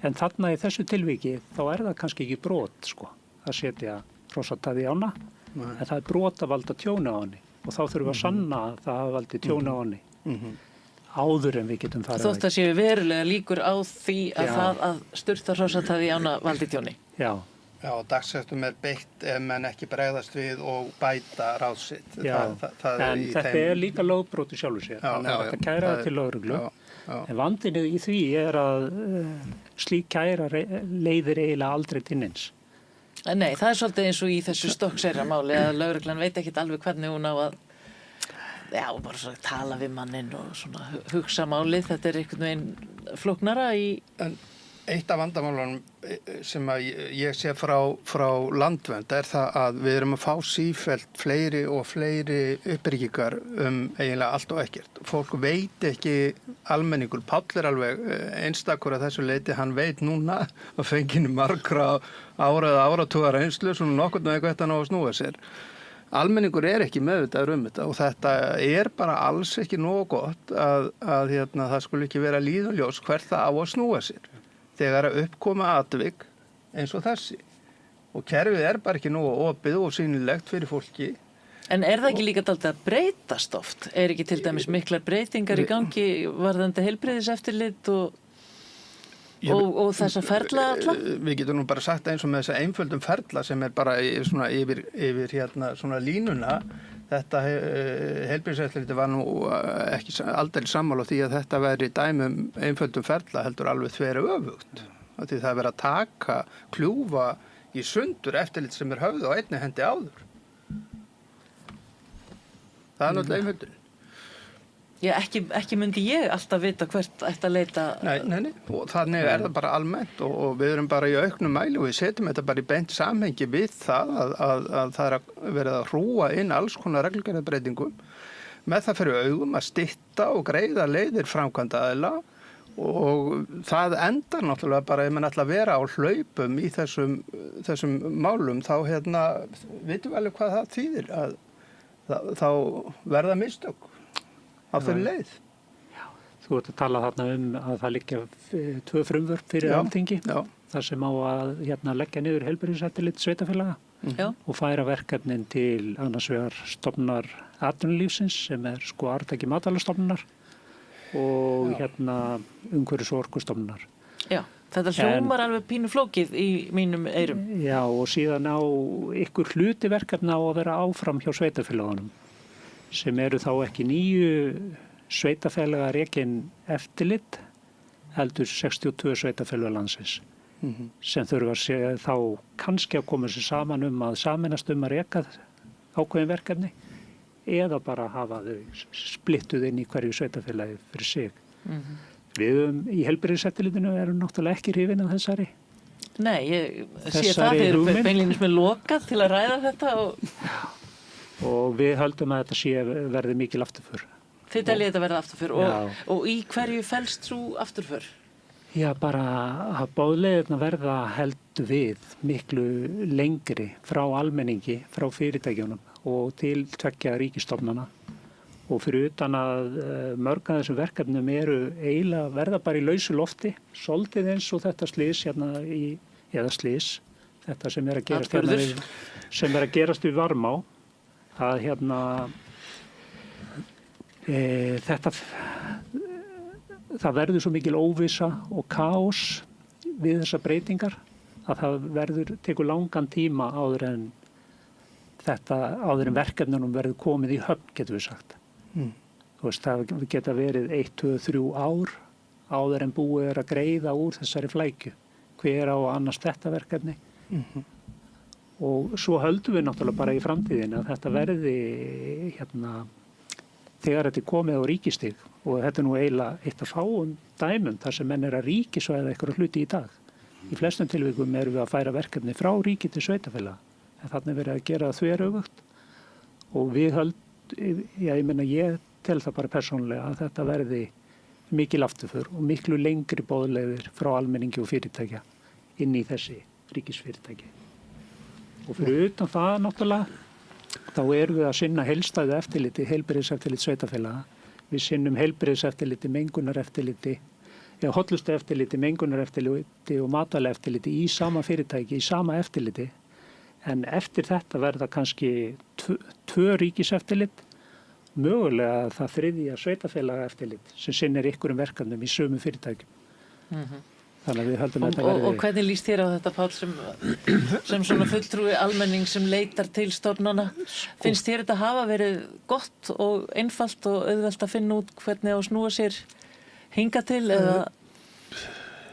En þarna í þessu tilviki þá er það kannski ekki brot að setja hrossataði í ána, en það er brot að valda tjóni á áni og þá þurfum við að sanna að það hafi valdið tjóni á áni. Áður en við getum farið. Þótt að séu verulega líkur á því að það að sturta hrossataði í ána valdi tjóni. Já. Já, dagsektum er beitt ef menn ekki bregðast við og bæta ráð sitt. Já, en þetta er líka lögbrot í sjálfu sér. Þannig að þetta kæra það til lögreglu. En vandinn í því er að slík kæra leiðir eiginlega aldrei til neins. Nei, það er svolítið eins og í þessu Stokkseyramáli að lögreglan veit ekkert alveg hvernig hún á að bara svona tala við manninn og svona hugsa málið. Þetta er einhvern veginn flóknara í... En eitt af vandamálunum sem að ég sé frá landvernd er það að við erum að fá sífellt fleiri og fleiri uppbyggingar eiginlega allt og ekkert. Fólk veit ekki, almenningur, Páll er alveg einstakur að þessu leiti, hann veit núna að fenginu margra áratugar reynslu, svona nokkurn veginn eitthvað ná að snúa sér. Almenningur er ekki meðvitaður þetta og þetta er bara alls ekki nógu gott að það skulle ekki vera líðuljós hvert það á að snúa sér þegar að uppkoma atvik eins og þessi. Og kerfið er bara ekki nógu opið og sýnilegt fyrir fólki. En er það ekki líka dálítið að breytast oft? Er ekki til dæmis miklar breytingar í gangi varðandi heilbrigðiseftirlit og þessa ferla alla? Við getum nú bara sagt eins og með þessa einföldum ferla sem er bara svona yfir svona línuna. Þetta heilbrigðiseftirlitið var nú ekki aldrei sammála því að þetta væri dæmum einföldum ferla heldur alveg þvera öfugt. Því það er verið að taka, kljúfa í sundur eftirlit sem er höfð á einni hendi áður. Það er náttúrulega einföldun. Já, ekki myndi ég alltaf vita hvert ætti að leita. Nei, og þannig er það bara almennt og við erum bara í auknum mæli og við setjum þetta bara í beint samhengi við það að það er að verið að hrúa inn alls konar reglugerðarbreytingum með það fyrir augum að stytta og greiða leiðir framkvæmdaaðila og það endar náttúrulega bara ef mann ætla að vera á hlaupum í þessum málum þá vitum við alveg hvað það þýðir að þá verða mistök á þeirri leið. Þú ert að tala þarna að það liggja 2 frumvörp fyrir Alþingi, þar sem á að leggja niður heilbrigðiseftirlit sveitarfélaga og færa verkefnin til annars vegar stofnunar atvinnulífsins sem arftaki matvælastofnunar og umhverfis- og orkustofnunar. Já, þetta hljómar alveg pínu flókið í mínum eyrum. Já, og síðan á ykkur hluti verkefna á að vera áfram hjá sveitarfélagunum sem eru þá ekki 9 sveitarfélaga rekin eftirlit heldur 62 sveitarfélaga landsins sem þurfa þá kannski að koma sér saman að sameinast að reka ákveðin verkefni eða bara hafa þau splittuð inn í hverju sveitarfélagi fyrir sig. Við í heilbrigðiseftirlitinu erum náttúrulega ekki hrifin af þessari. Nei, ég sé það, þið eru beinlínis með lokað til að ræða þetta og við höldum að þetta verði mikil afturför. Þið teljið þetta verða afturför og í hverju felst svo afturför? Já, bara að boðleiðirna verða heldur við miklu lengri frá almenningi, frá fyrirtækjunum og til 2 ríkisstofnana og fyrir utan að mörg af þessum verkefnum eru eiginlega verða bara í lausu lofti, svolítið eins og þetta slys þetta sem að gerast sem að gerast við Varmá að það verður svo mikil óvissa og kaos við þessar breytingar að það tekur langan tíma áður en verkefnunum verður komið í höfn, getum við sagt. Þú veist, það geta verið 1, 2, 3 ár áður en búið að greiða úr þessari flækju. Hver á að annast þetta verkefni? Og svo höldum við náttúrulega bara í framtíðin að þetta verði þegar þetta komið á ríkistig og þetta nú eiginlega eitt af fáum dæmum þar sem menn að ríkisvæða eitthvað hluti í dag. Í flestum tilvikum erum við að færa verkefni frá ríki til sveitarfélaga en þarna verið að gera það þveröfugt og við ég tel það bara persónulega að þetta verði mikil afturför og miklu lengri boðleiðir frá almenningi og fyrirtækja inn í þessi ríkisfyrirtæki. Og fyrir utan það náttúrulega þá erum við að sinna heildstæðu eftirliti, heilbrigðiseftirlit sveitarfélaga. Við sinnum heilbrigðiseftirliti, mengunareftirliti, hollustueftirliti, mengunareftirliti og matvælaeftirliti í sama fyrirtæki, í sama eftirliti. En eftir þetta verða kannski 2 ríkiseftirlit, mögulega það 3. sveitarfélaga eftirlit sem sinnir ykkurum verkefnum í sömu fyrirtækjum. Þannig að við höldum að þetta verði... Og hvernig líst þér á þetta, Páll, sem svona fulltrúi almenning sem leitar til stofnana? Finnst þér þetta hafa verið gott og einfalt og auðvelt að finna út hvernig á að snúa sér hinga til eða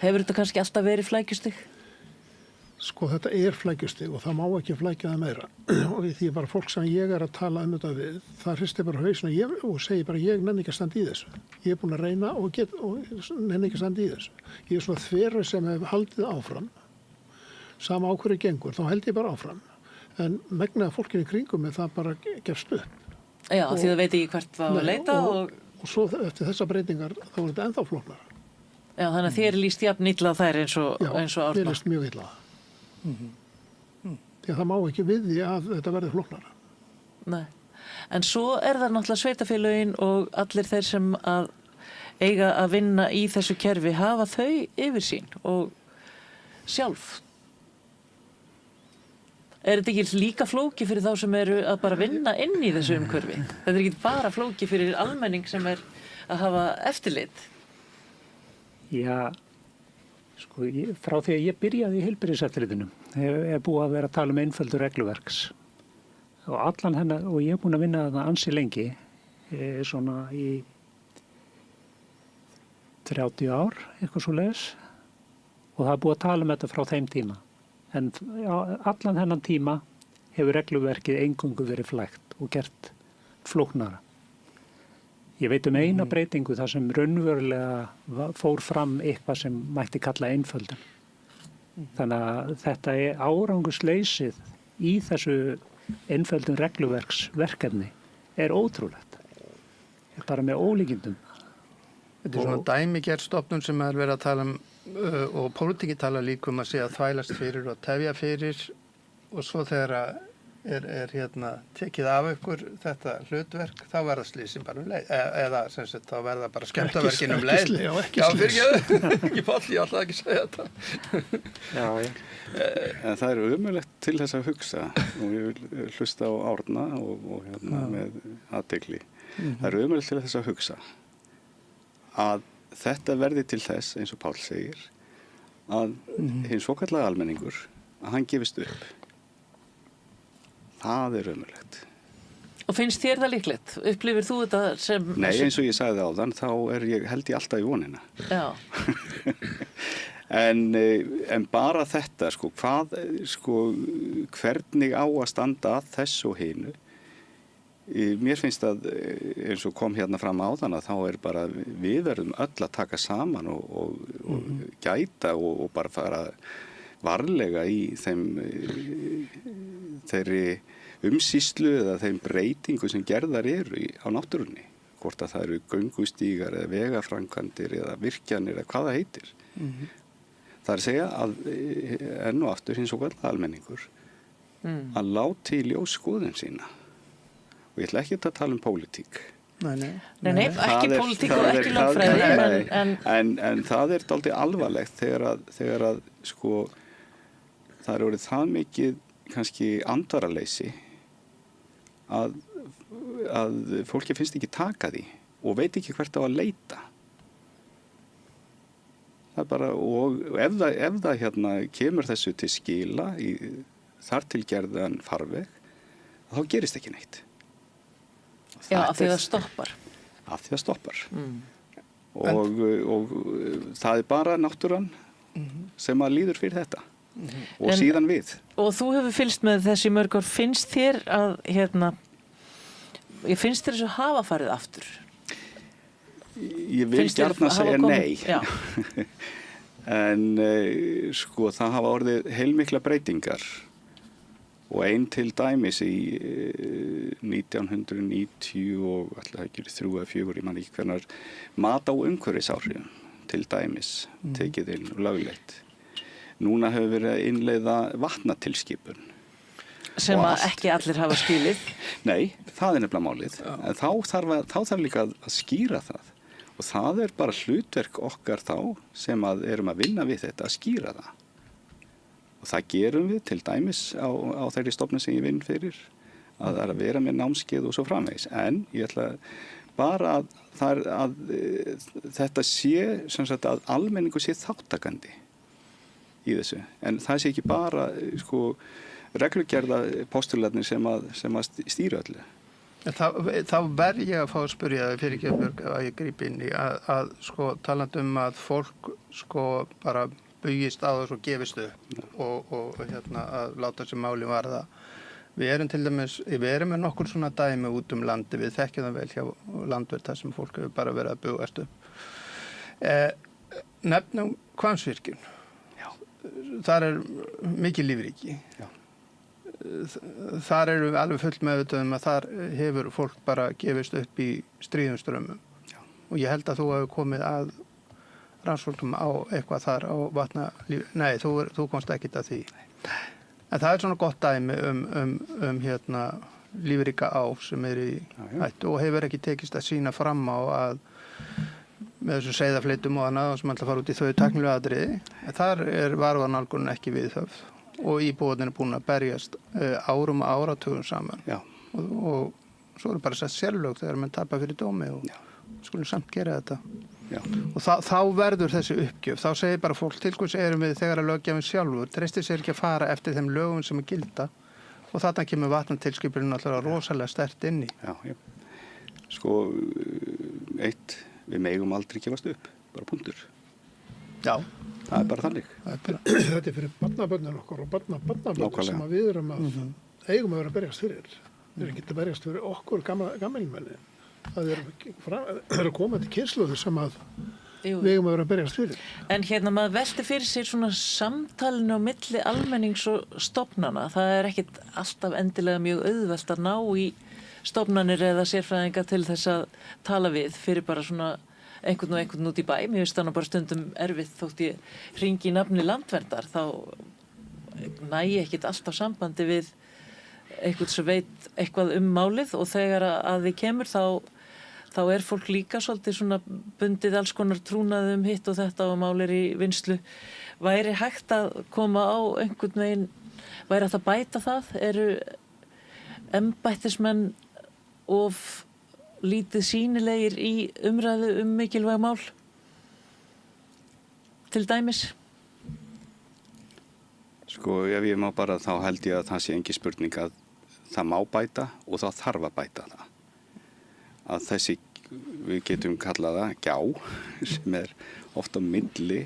hefur þetta kannski alltaf verið flækjustig? Sko, þetta flækjustig og það má ekki flækja það meira. Og því bara fólk sem ég að tala þetta við, það hristir bara hausinn og segir bara ég nenni ekki að standa í þessu. Ég búin að reyna og nenni ekki að standa í þessu. Ég svona þverri sem hef haldið áfram, sama á hverju gengur, þá held ég bara áfram. En megnaða fólkinu í kringum með það bara gefst upp. Já, því það veit ekki hvert það var að leita og svo eftir þessa breytingar þá þetta ennþá flóknara. Já, þannig að þér líst jafn illa þær eins og Árna. Já, þér líst mjög illa. Því að það má ekki við því að þetta verði flóknara. Nei, en svo það náttúrulega sveitarfélögin og allir þeir sem að eiga að vinna í þessu kerfi hafa þau yfirsýn og sjálf. Þetta ekki líka flóki fyrir þá sem eru að bara vinna inn í þessu umhverfi? Þetta ekki bara flóki fyrir almenning sem að hafa eftirlit? Já, sko, frá því að ég byrjaði í heilbrigðiseftirlitinu hef búið að vera að tala einföldur regluverks og allan hennar, og ég hef búin að vinna það ansi lengi, svona í 30 ár, eitthvað svo leiðis, og það er búið að tala þetta frá þeim tíma. En allan hennan tíma hefur regluverkið eingöngu verið flækt og gert flóknara. Ég veit eina breytingu þar sem raunverulega fór fram eitthvað sem mætti kalla einföldun. Þannig að þetta árangursleysið í þessu einföldun regluverksverkefni ótrúlegt. bara með ólíkindum. Þetta er svona dæmigerð stofnun sem er verið að tala og pólitíki tala líka að segja þvælast fyrir og tefja fyrir og svo þegar er tekið af ykkur þetta hlutverk, þá verða slísin bara leið, eða sem sagt, þá verða bara skemmtaverkin leið. Ekki slís. Ekki fall, ég ætlaði ekki að segja þetta. Já. En það er ömurlegt til þess að hugsa og ég vil hlusta á Árna og með athygli. Það er ömurlegt til þess að hugsa að þetta verði til þess, eins og Páll segir, að hinn svokallaði almenningur, að hann gefist upp. Það er ömurlegt. Og finnst þér það líklegt? Upplifir þú þetta sem... Nei, eins og ég sagði áðan, þá held ég alltaf í vonina. Já. En bara þetta, hvernig á að standa að þessu og hinu. Mér finnst að, eins og kom hérna fram áðan, að þá bara við verðum öll að taka saman og gæta og bara fara varlega í þeirri umsýslu eða þeim breytingu sem gerðar eru á náttúrunni. Hvort að það eru göngustígar eða vegaframkvæmdir eða virkjanir eða hvað það heitir. Það er að segja að enn og aftur hins og vel almenningur að láti í ljós skoðun sína. Og ég ætla ekki að tala um pólitík. Nei, ekki pólitík og ekki lögfræði. En það er dálítið alvarlegt þegar að það er orðið það mikið kannski andvaraleysi að fólki finnst ekki taka því og veit ekki hvert á að leita. Það er bara, og ef það kemur þessu til skila í þar til gerðan farveg, þá gerist ekki neitt. Já, af því það stoppar. Af því það stoppar. Og það er bara náttúran sem að líður fyrir þetta. Og síðan við. Og þú hefur fylgst með þessi mörg ár. Finnst þér að, finnst þér þessu hafa farið aftur? Ég vil gjarna segja nei. En það hafa orðið heilmikla breytingar. Og einn til dæmis í 1990 og alltaf ekki 3 eða 4, ég man ekki hvernar, mat á umhverfisáhrifum til dæmis tekið inn og lögleitt. Núna hefur verið að innleiða vatnatilskipun. Sem að ekki allir hafa skilið. Nei, það er nefnilega málið. En þá þarf líka að skýra það. Og það er bara hlutverk okkar þá sem að erum að vinna við þetta, að skýra það. Og það gerum við til dæmis á þeirri stofnun sem ég vinn fyrir. Að það er að vera með námskeið og svo framvegis. En ég ætla bara að þetta sé, sem sagt, að almenningu sé þáttakandi í þessu. En það sé ekki bara reglugerða postularnir sem að stýra öllu. Þá verð ég að fá að spyrja fyrir ekki að ég grípi inn í að talandi að fólk bara bugist á þessu og gefist upp og að láta þessi máli varða. Við erum til dæmis, við erum með nokkur svona dæmi út landi, við þekkjum það vel hjá Landvernd þar sem fólk hefur bara verið að bugast upp. Nefnum Hvammsvirkjun. Þar er mikið lífríki. Já. Þar eru við alveg fullt meðvituð að þar hefur fólk bara gefist upp í stríðum strömmum. Já. Og ég held að þú hefur komið að rannsóknum á eitthvað þar á vatnalífi. Nei, þú komst ekkert að því. En það er svona gott dæmi lífríka á sem er í hættu og hefur ekki tekist að sýna fram á að með þessu seiðafleitum og annað sem ætla að fara út í þau tæknilegu atriði. Þar er varúðarnálgunin ekki viðhöfð og íbúarnir er búin að berjast árum og áratugum saman. Já. Og svo er bara sett sérlög þegar mann tapar fyrir dómi og skulum samt gera þetta. Já. Og þá verður þessi uppgjöf. Þá segir bara fólk til hvers erum við þegar að löggjafinn sjálfur treystir sér ekki að fara eftir þeim lögum sem að gilda og þarna kemur vatnatilskipunin alltaf rosalega sterkt inn í. Já. Við megum aldrei gefast upp, bara punktur. Já. Það er bara þannig. Þetta er fyrir barnabörnin okkar og barnabörnin sem að við erum eigum að vera að berjast fyrir. Við erum ekki að berjast fyrir okkur gammelmenni. Það eru komandi kynslóðir sem að við eigum að vera að berjast fyrir. En maður velti fyrir sér svona samtalinu á milli almennings og stofnana. Það er ekkit alltaf endilega mjög auðvelt að ná í stofnanir eða sérfræðinga til þess að tala við fyrir bara svona einhvern út í bæ. Mér finnst það nú bara stundum erfitt þótt ég hringi í nafni landverndar, þá næ ég ekkert alltaf sambandi við einhvern sem veit eitthvað málið og þegar að því kemur þá fólk líka svolítið svona bundið alls konar trúnaði hitt og þetta og mál í vinslu. Væri hægt að koma á einhvern veginn, væri hægt að bæta það? Eru embættismenn of lítið sýnilegir í umræðu mikilvæg mál? Til dæmis? Sko, ef ég má bara, þá held ég að það sé engin spurning að það má bæta og þá þarf að bæta það. Að þessi, við getum kallað það gjá, sem oft á milli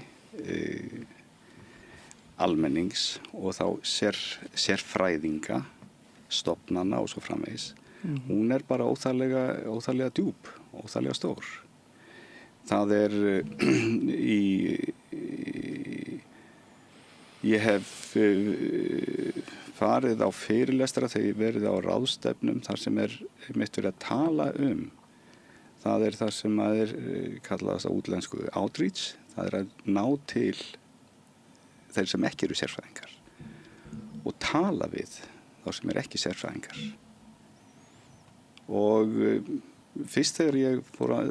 almennings og þá sérfræðinga, stofnana og svo framvegis. Hún bara óþarlega djúp, óþarlega stór. Það ég hef farið á fyrirlestra þegar ég verið á ráðstefnum þar sem mitt verið að tala það það sem kallað á útlensku outreach, það að ná til þeir sem ekki eru sérfræðingar og tala við þá sem ekki sérfræðingar. Og fyrst þegar ég fór að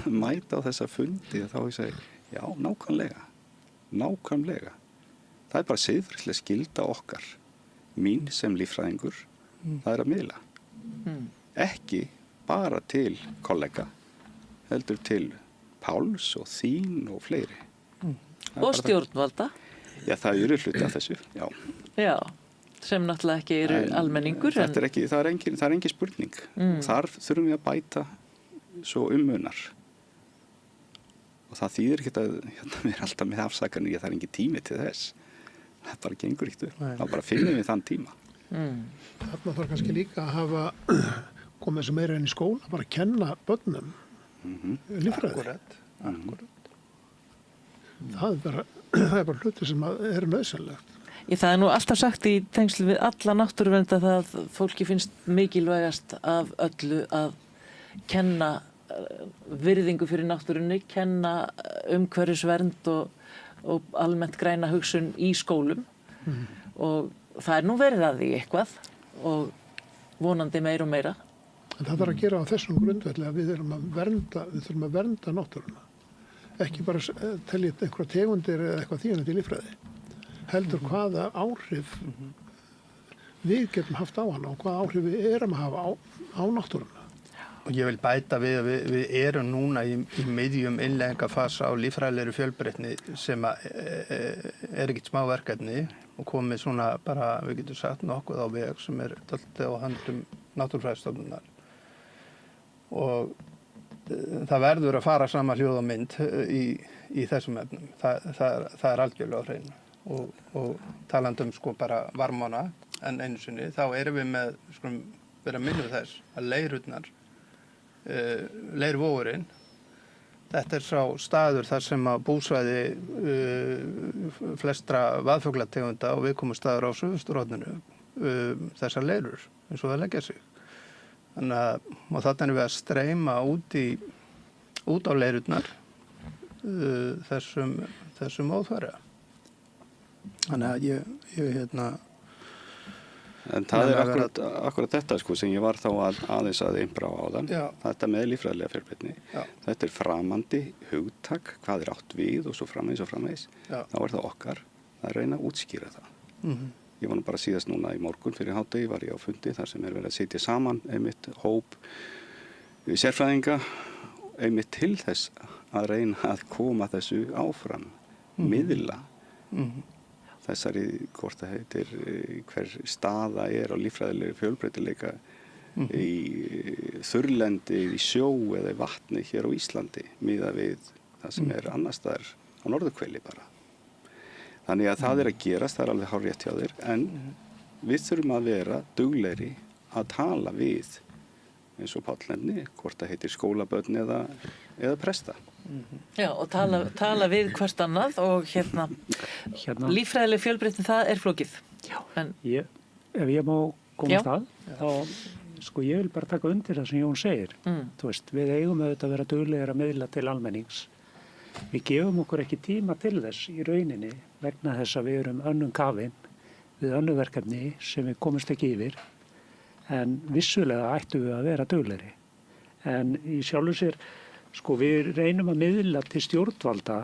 mæta á þessa fundi þá ég segi, já, nákvæmlega. Það bara siðferðisleg skylda okkar, mín sem líffræðingur, það að miðla. Ekki bara til kollega, heldur til Páls og þín og fleiri. Og stjórnvalda? Já, það eru hluti af þessu, já. Já, sem náttúrulega ekki eru almenningur. Það er engin spurning. Þar þurfum við að bæta svo munar. Og það þýðir ekki að við erum alltaf með afsakanir, það er engin tími til þess. Það bara gengur ekkert upp. Þá bara finnum við þann tíma. Þarna þarf kannski líka að hafa komið sem meira inn í skóla, bara að kenna börnum líffræði. Akkurat. Það bara hluti sem nauðsynlegt. Það nú alltaf sagt í tengslu við alla náttúruvernd að það fólki finnst mikilvægast af öllu að kenna virðingu fyrir náttúrunni, kenna umhverfisvernd og almennt græna hugsun í skólum og það nú verið að því eitthvað og vonandi meira og meira. En það þarf að gera á þessum grundvelli að við þurfum að vernda náttúruna. Ekki bara telja einhverja tegundir eða eitthvað þýðandi í líffræði. Heldur hvaða áhrif við getum haft á hana og hvaða áhrif við erum að hafa á náttúruna. Og ég vil bæta við að við erum núna í miðjum innleiðingafasa á líffræðilegri fjölbreytni sem ekkert smá verkefni og komið svona bara, við getum sagt nokkuð á veg sem dálítið á handum náttúrufræðistofnunar. Og það verður að fara sama hljóð og mynd í þessum efnum. Það algjörlega á hreinu. Og talandi sko bara varmána en einu sinni, þá erum við með, skulum vera að minna þess, að leirurnar leirvógurinn, þetta sá staður þar sem að búsvæði flestra vaðfuglategunda og viðkomu staður á suðusturhorninu þessar leirur eins og það leggja sig. Og þarna erum við að streyma út á leirurnar þessum óþverja. Þannig að ég En það akkurat þetta sko, sem ég var þá aðeins að einbra á áðan. Þetta með líffræðilega fjölbreytni. Þetta framandi hugtak, hvað átt við og svo framvegis. Þá það okkar að reyna að útskýra það. Ég var nú bara síðast núna í morgun fyrir hádegi, var ég á fundi þar sem verið að sitja saman einmitt hóp sérfræðinga einmitt til þess að reyna að koma þessu áfram, miðla. Þessari, hvort það heitir, hver staða á líffræðilegri fjölbreytileika í þurrlendi, í sjó eða í vatni hér á Íslandi, miðað við það sem annars staðar á norðurhveli bara. Þannig að það að gerast, það alveg hárrétt hjá þér, en við þurfum að vera duglegri að tala við, eins og Páll nefni, hvort það heitir skólabörn eða presta. Já, og tala við hvert annað og hérna. Líffræðileg fjölbreytni, það flókið. Já. Ef ég má koma stað, þá sko ég vil bara taka undir það sem Jón segir. Þú veist, við eigum auðvitað að vera duglegir að miðla til almennings. Við gefum okkur ekki tíma til þess í rauninni vegna þess að við erum önnum kafin við önnum verkefni sem við komumst ekki yfir, en vissulega ættum við að vera duglegri. En í sjálfu sér, sko við reynum að miðla til stjórnvalda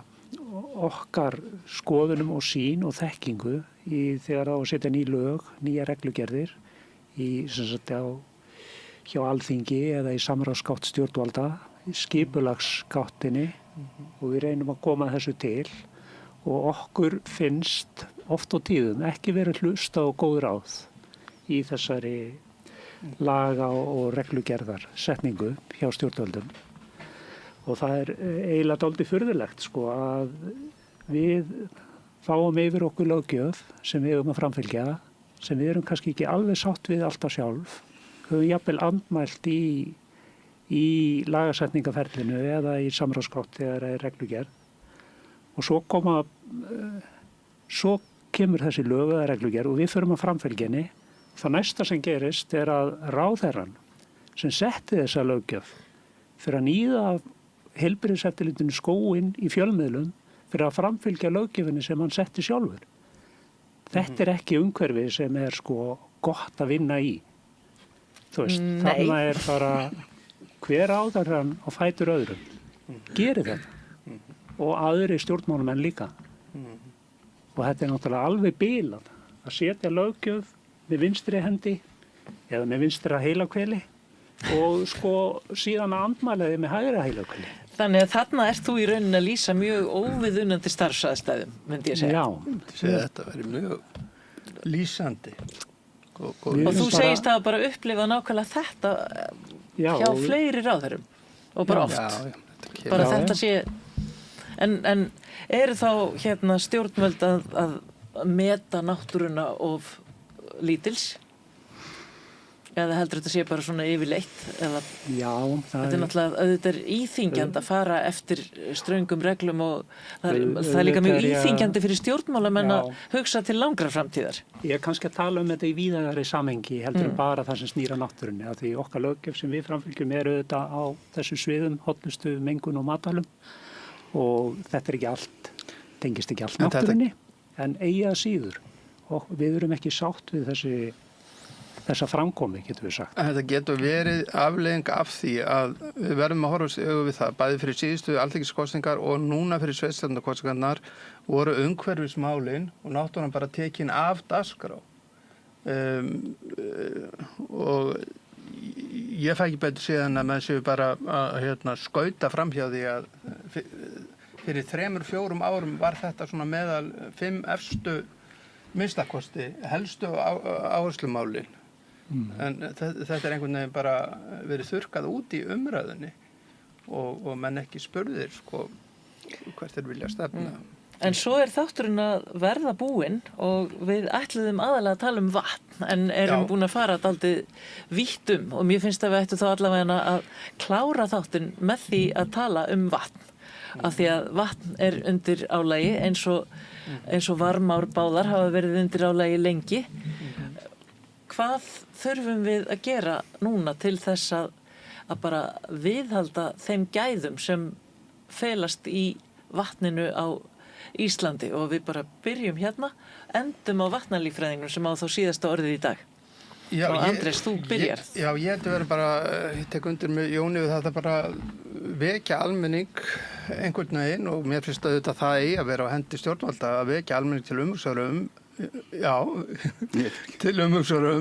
okkar skoðunum og sýn og þekkingu þegar á að setja ný lög, nýja reglugerðir hjá Alþingi eða í samráðsgátt stjórnvalda, í skipulagsgáttinni og við reynum að koma þessu til og okkur finnst oft á tíðum ekki verið hlusta og góð ráð í þessari laga og reglugerðar setningu hjá stjórnvöldum. Og það er eiginlega dálítið furðulegt sko að við fáum yfir okkur löggjöf sem við eigum að framfylgja, sem við erum kannski ekki alveg sátt við alltaf sjálf, höfum jafnvel andmælt í lagasetningaferlinu eða í samráðsgátt eða reglugerð. Og svo kemur þessi lög eða reglugerð og við förum að framfylgja henni. Það næsta sem gerist er að ráðherrann sem setti þessa löggjöf fyrir að níða af heilbrigðiseftirlitinu skóinn í fjölmiðlum fyrir að framfylgja löggjöfinni sem hann setti sjálfur. Þetta er ekki umhverfi sem er sko gott að vinna í. Þú veist, þarna er bara hver ráðherrann á fætur öðrum. Gerir þetta. Og aðri stjórnmálamenn líka. Og þetta er náttúrulega alveg bilað að setja löggjöf með vinstri hendi eða með vinstra heilahveli og sko síðan að andmæla því með hægra heilahveli. Þannig að þarna ert þú í rauninni að lýsa mjög óviðunandi starfsaðstæðum, myndi ég segja. Þetta verið mjög lýsandi. Og þú segist að bara upplifa nákvæmlega þetta hjá fleiri ráðherrum og bara oft. Bara þetta sé... En eru þá stjórnvöld að meta náttúruna of lítils? Eða heldur þetta sé bara svona yfirleitt? Eða... Já, þetta er náttúrulega auðvitað íþyngjandi að fara eftir ströngum reglum og það er líka mjög íþyngjandi fyrir stjórnmálamenn að hugsa til langrar framtíðar. Ég er kannski að tala þetta í víðari samhengi heldur en bara það sem snýr að náttúrunni. Af því okkar löggjöf sem við framfylgjum er auðvitað á þessum sviðum, hollustu, mengun og matvælum og þetta er ekki allt, tengist ekki allt náttúrunni en eigi að síður og við erum ekki sátt við þessa framkomi, getur við sagt. Þetta getur verið afleiðing af því að við verðum að horfast í augu við það, bæði fyrir síðustu alþingiskosningar og núna fyrir sveitarstjórnarkosningarnar voru umhverfismálin og náttúrulega bara tekin af dagskrá. Og ég fæ ekki betur síðan að maður séu bara að skauta framhjá því að fyrir 3-4 árum var þetta svona meðal 5 efstu minnstakosti helstu áherslumálin. En þetta er einhvern veginn bara verið þurrkað út í umræðunni og menn ekki spurðir sko hvert þeir vilja stefna. En svo er þátturinn að verða búinn og við ætluðum aðalega að tala um vatn en erum búin að fara dálítið vítt og mér finnst að við ættum þá allavega að klára þáttinn með því að tala um vatn. Af því að vatn er undir álagi eins og varmárbáðar hafa verið undir álagi lengi. Hvað þurfum við að gera núna til þess að bara viðhalda þeim gæðum sem felast í vatninu á Íslandi og við bara byrjum hérna, endum á vatnalíffræðingnum sem á þá síðasta orðið í dag. Og Andrés, þú byrjar. Ég held að vera bara, ég tek undir með Jóni við þetta bara vekja almenning einhvern veginn og mér finnst að þetta það eigi að vera á hendi stjórnvalda að vekja almenning til umhugsunar til umhugsunar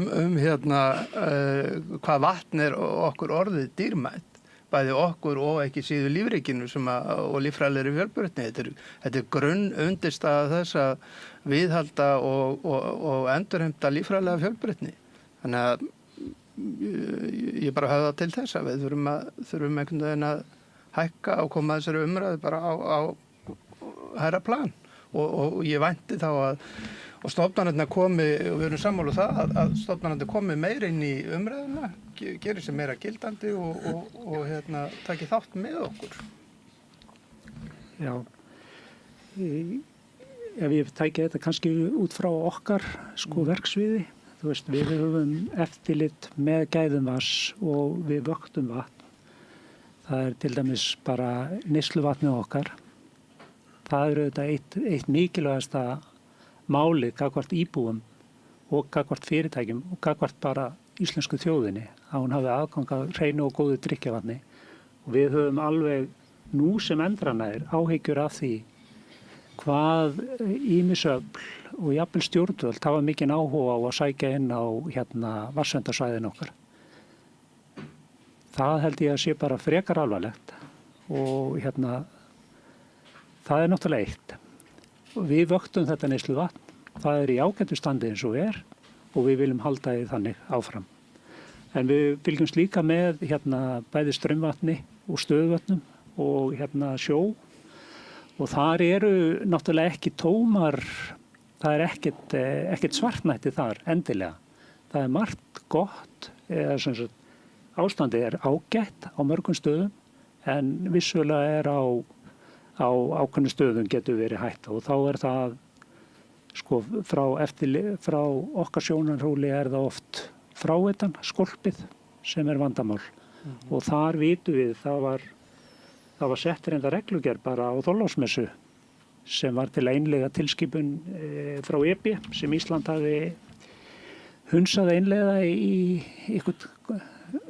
hvað vatn er okkur orðið dýrmætt. Bæði okkur og ekki síður lífríkinu og líffræðilegri fjölbreytni. Þetta er grunn undirstaða þess að viðhalda og endurheimta líffræðilega fjölbreytni. Þannig að ég bara höfða til þess að við þurfum einhvern veginn að hækka og koma þessari umræðu bara á hærra plan. Og ég vænti þá og stofnanirnar komi, og við erum sammála það að stofnanirnar komi meira inn í umræðuna, gerir sig meira gildandi og taki þátt með okkur. Já, ef ég tæki þetta kannski út frá okkar verksviði, Þú veist, við höfum eftirlit með gæðum vatns og við vöktum vatn. Það er til dæmis bara neysluvatnið okkar. Það er auðvitað eitt mikilvægasta málið gagnvart íbúum og gagnvart fyrirtækjum og gagnvart bara íslensku þjóðinni að hún hafi aðgang að hreinu og góðu drykkjarvatni. Og við höfum alveg nú sem endranær áhyggjur af því hvað ýmisöfl og jafnvel stjórnvöld hafa mikinn áhuga á að sækja inn á vatnsverndarsvæðin okkar. Það held ég að sé bara frekar alvarlegt og það er náttúrulega eitt. Við vöktum þetta neysluvatn, það er í ágætu standi eins og og við viljum halda því þannig áfram. En við fylgjumst líka með bæði straumvatni og stöðuvötnum og sjó og þar eru náttúrulega ekki tómar, það er ekkert svartnætti þar endilega. Það er margt gott, ástandið er ágætt á mörgum stöðum en vissulega er á ákveðnum stöðum getur verið hætta og þá er það frá okkar sjónarhóli er það oft fráveitan, skolpið sem er vandamál og þar vitum við það var sett reynda reglugerð bara á Þorláksmessu sem var til að innleiða tilskipun frá EB sem Ísland hafi hunsað að innleiða í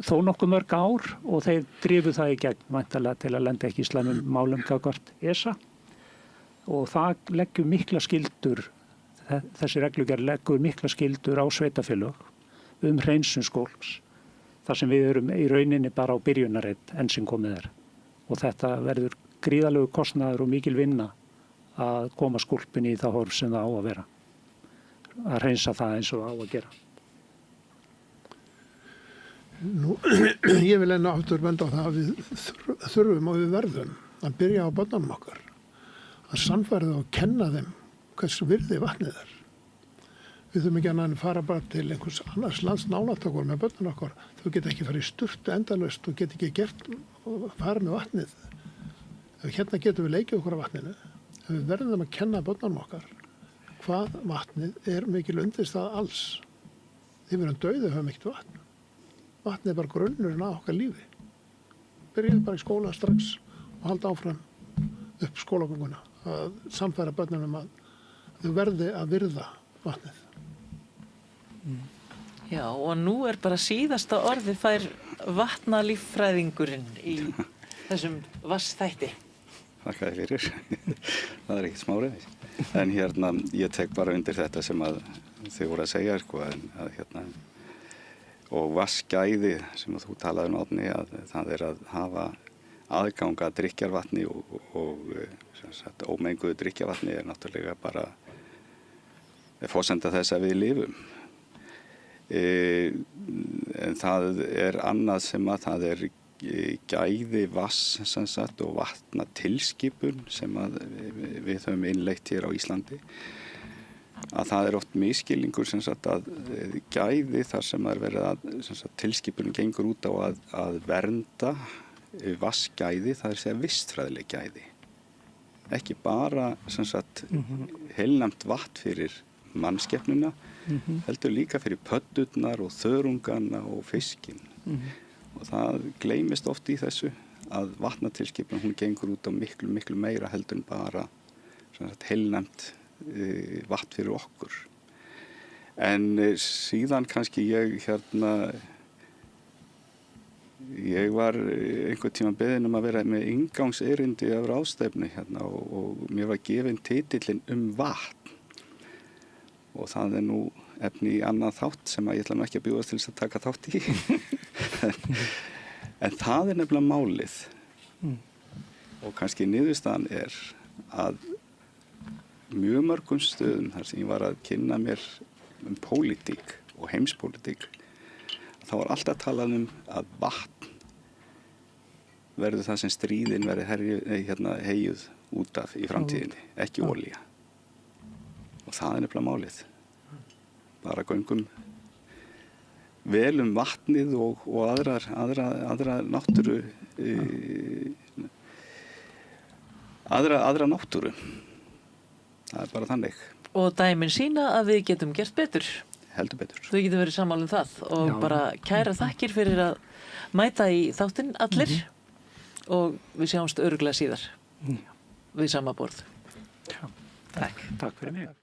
þó nokkuð mörg ár og þeir drifu það í gegn væntanlega til að lenda ekki í slæmum málum gagnvart ESA og það leggur mikla skyldur, þessi reglugerð leggur mikla skyldur á sveitarfélög hreinsun skólps þar sem við erum í rauninni bara á byrjunarreit enn sem komið er og þetta verður gríðalegu kostnaður og mikil vinna að koma skólpinni í það horf sem það á að vera að hreinsa það eins og á að gera. Nú, ég vil enn aftur benda á það að við þurfum og við verðum að byrja á börnunum okkar að sannfæra þau og kenna þeim hversu virði vatnið er. Við þurfum ekki annað en fara bara til einhvers annars lands nálættakur með börnunum okkar. Þau geta ekki farið í sturtu endalaust og geta ekki gert og fara með vatnið. Hérna getum við leikið okkur á vatninu. Við verðum að kenna börnunum okkar hvað vatnið er mikil undirstaða alls. Því við erum dauðið og höfum ekkert vatn. Vatnið er bara grunnurinn að okkar lífi. Byrjum bara í skóla strax og halda áfram upp skólagönguna að samfæra börnunum að þau verði að virða vatnið. Já, og nú er bara síðasta orði fær vatnalíffræðingurinn í þessum vassþætti. Þakka þér fyrir. Það er ekkert smárið. En ég tek bara undir þetta sem að þið voru að segja, og vassgæði sem þú talaði Árni að það er að hafa aðgang að drykkjarvatni og ómenguðu drykkjarvatni er náttúrulega bara forsenda þess að við lifum. En það er annað sem að það er gæði vass og vatnatilskipun sem að við höfum innleitt hér á Íslandi. Að það er oft misskilningur að gæði þar sem er verið að tilskipunin gengur út á að vernda vassgæði, það er að segja vistfræðileg gæði. Ekki bara heilnæmt vatn fyrir mannskepnuna, heldur líka fyrir pöddurnar og þörungana og fiskinn. Og það gleymist oft í þessu að vatnatilskipun hún gengur út á miklu meira heldur en bara heilnæmt vatn fyrir okkur. En síðan kannski ég var einhvern tíma beðinn að vera með inngangserindi af ráðstefnu og mér var gefinn titillinn vatn. Og það er nú efni í annað þátt sem ég ætla nú ekki að bjóðast til þess að taka þátt í. En það er nefnilega málið. Og kannski niðurstaðan er að mjög mörgum stöðum þar sem ég var að kynna mér pólitík og heimspólitík, þá var alltaf talað að vatn verður það sem stríðin verður heyjuð út af í framtíðinni, ekki olía. Og það er nefnilega málið. Bara göngum vel vatnið og aðra náttúru, aðra náttúru. Það er bara þannig. Og dæmin sýna að við getum gert betur. heldur betur. Þú getur verið sammála um það og Já. bara kæra þakkir fyrir að mæta í þáttinn allir og við sjáumst örugglega síðar við sama borð. Takk fyrir mig.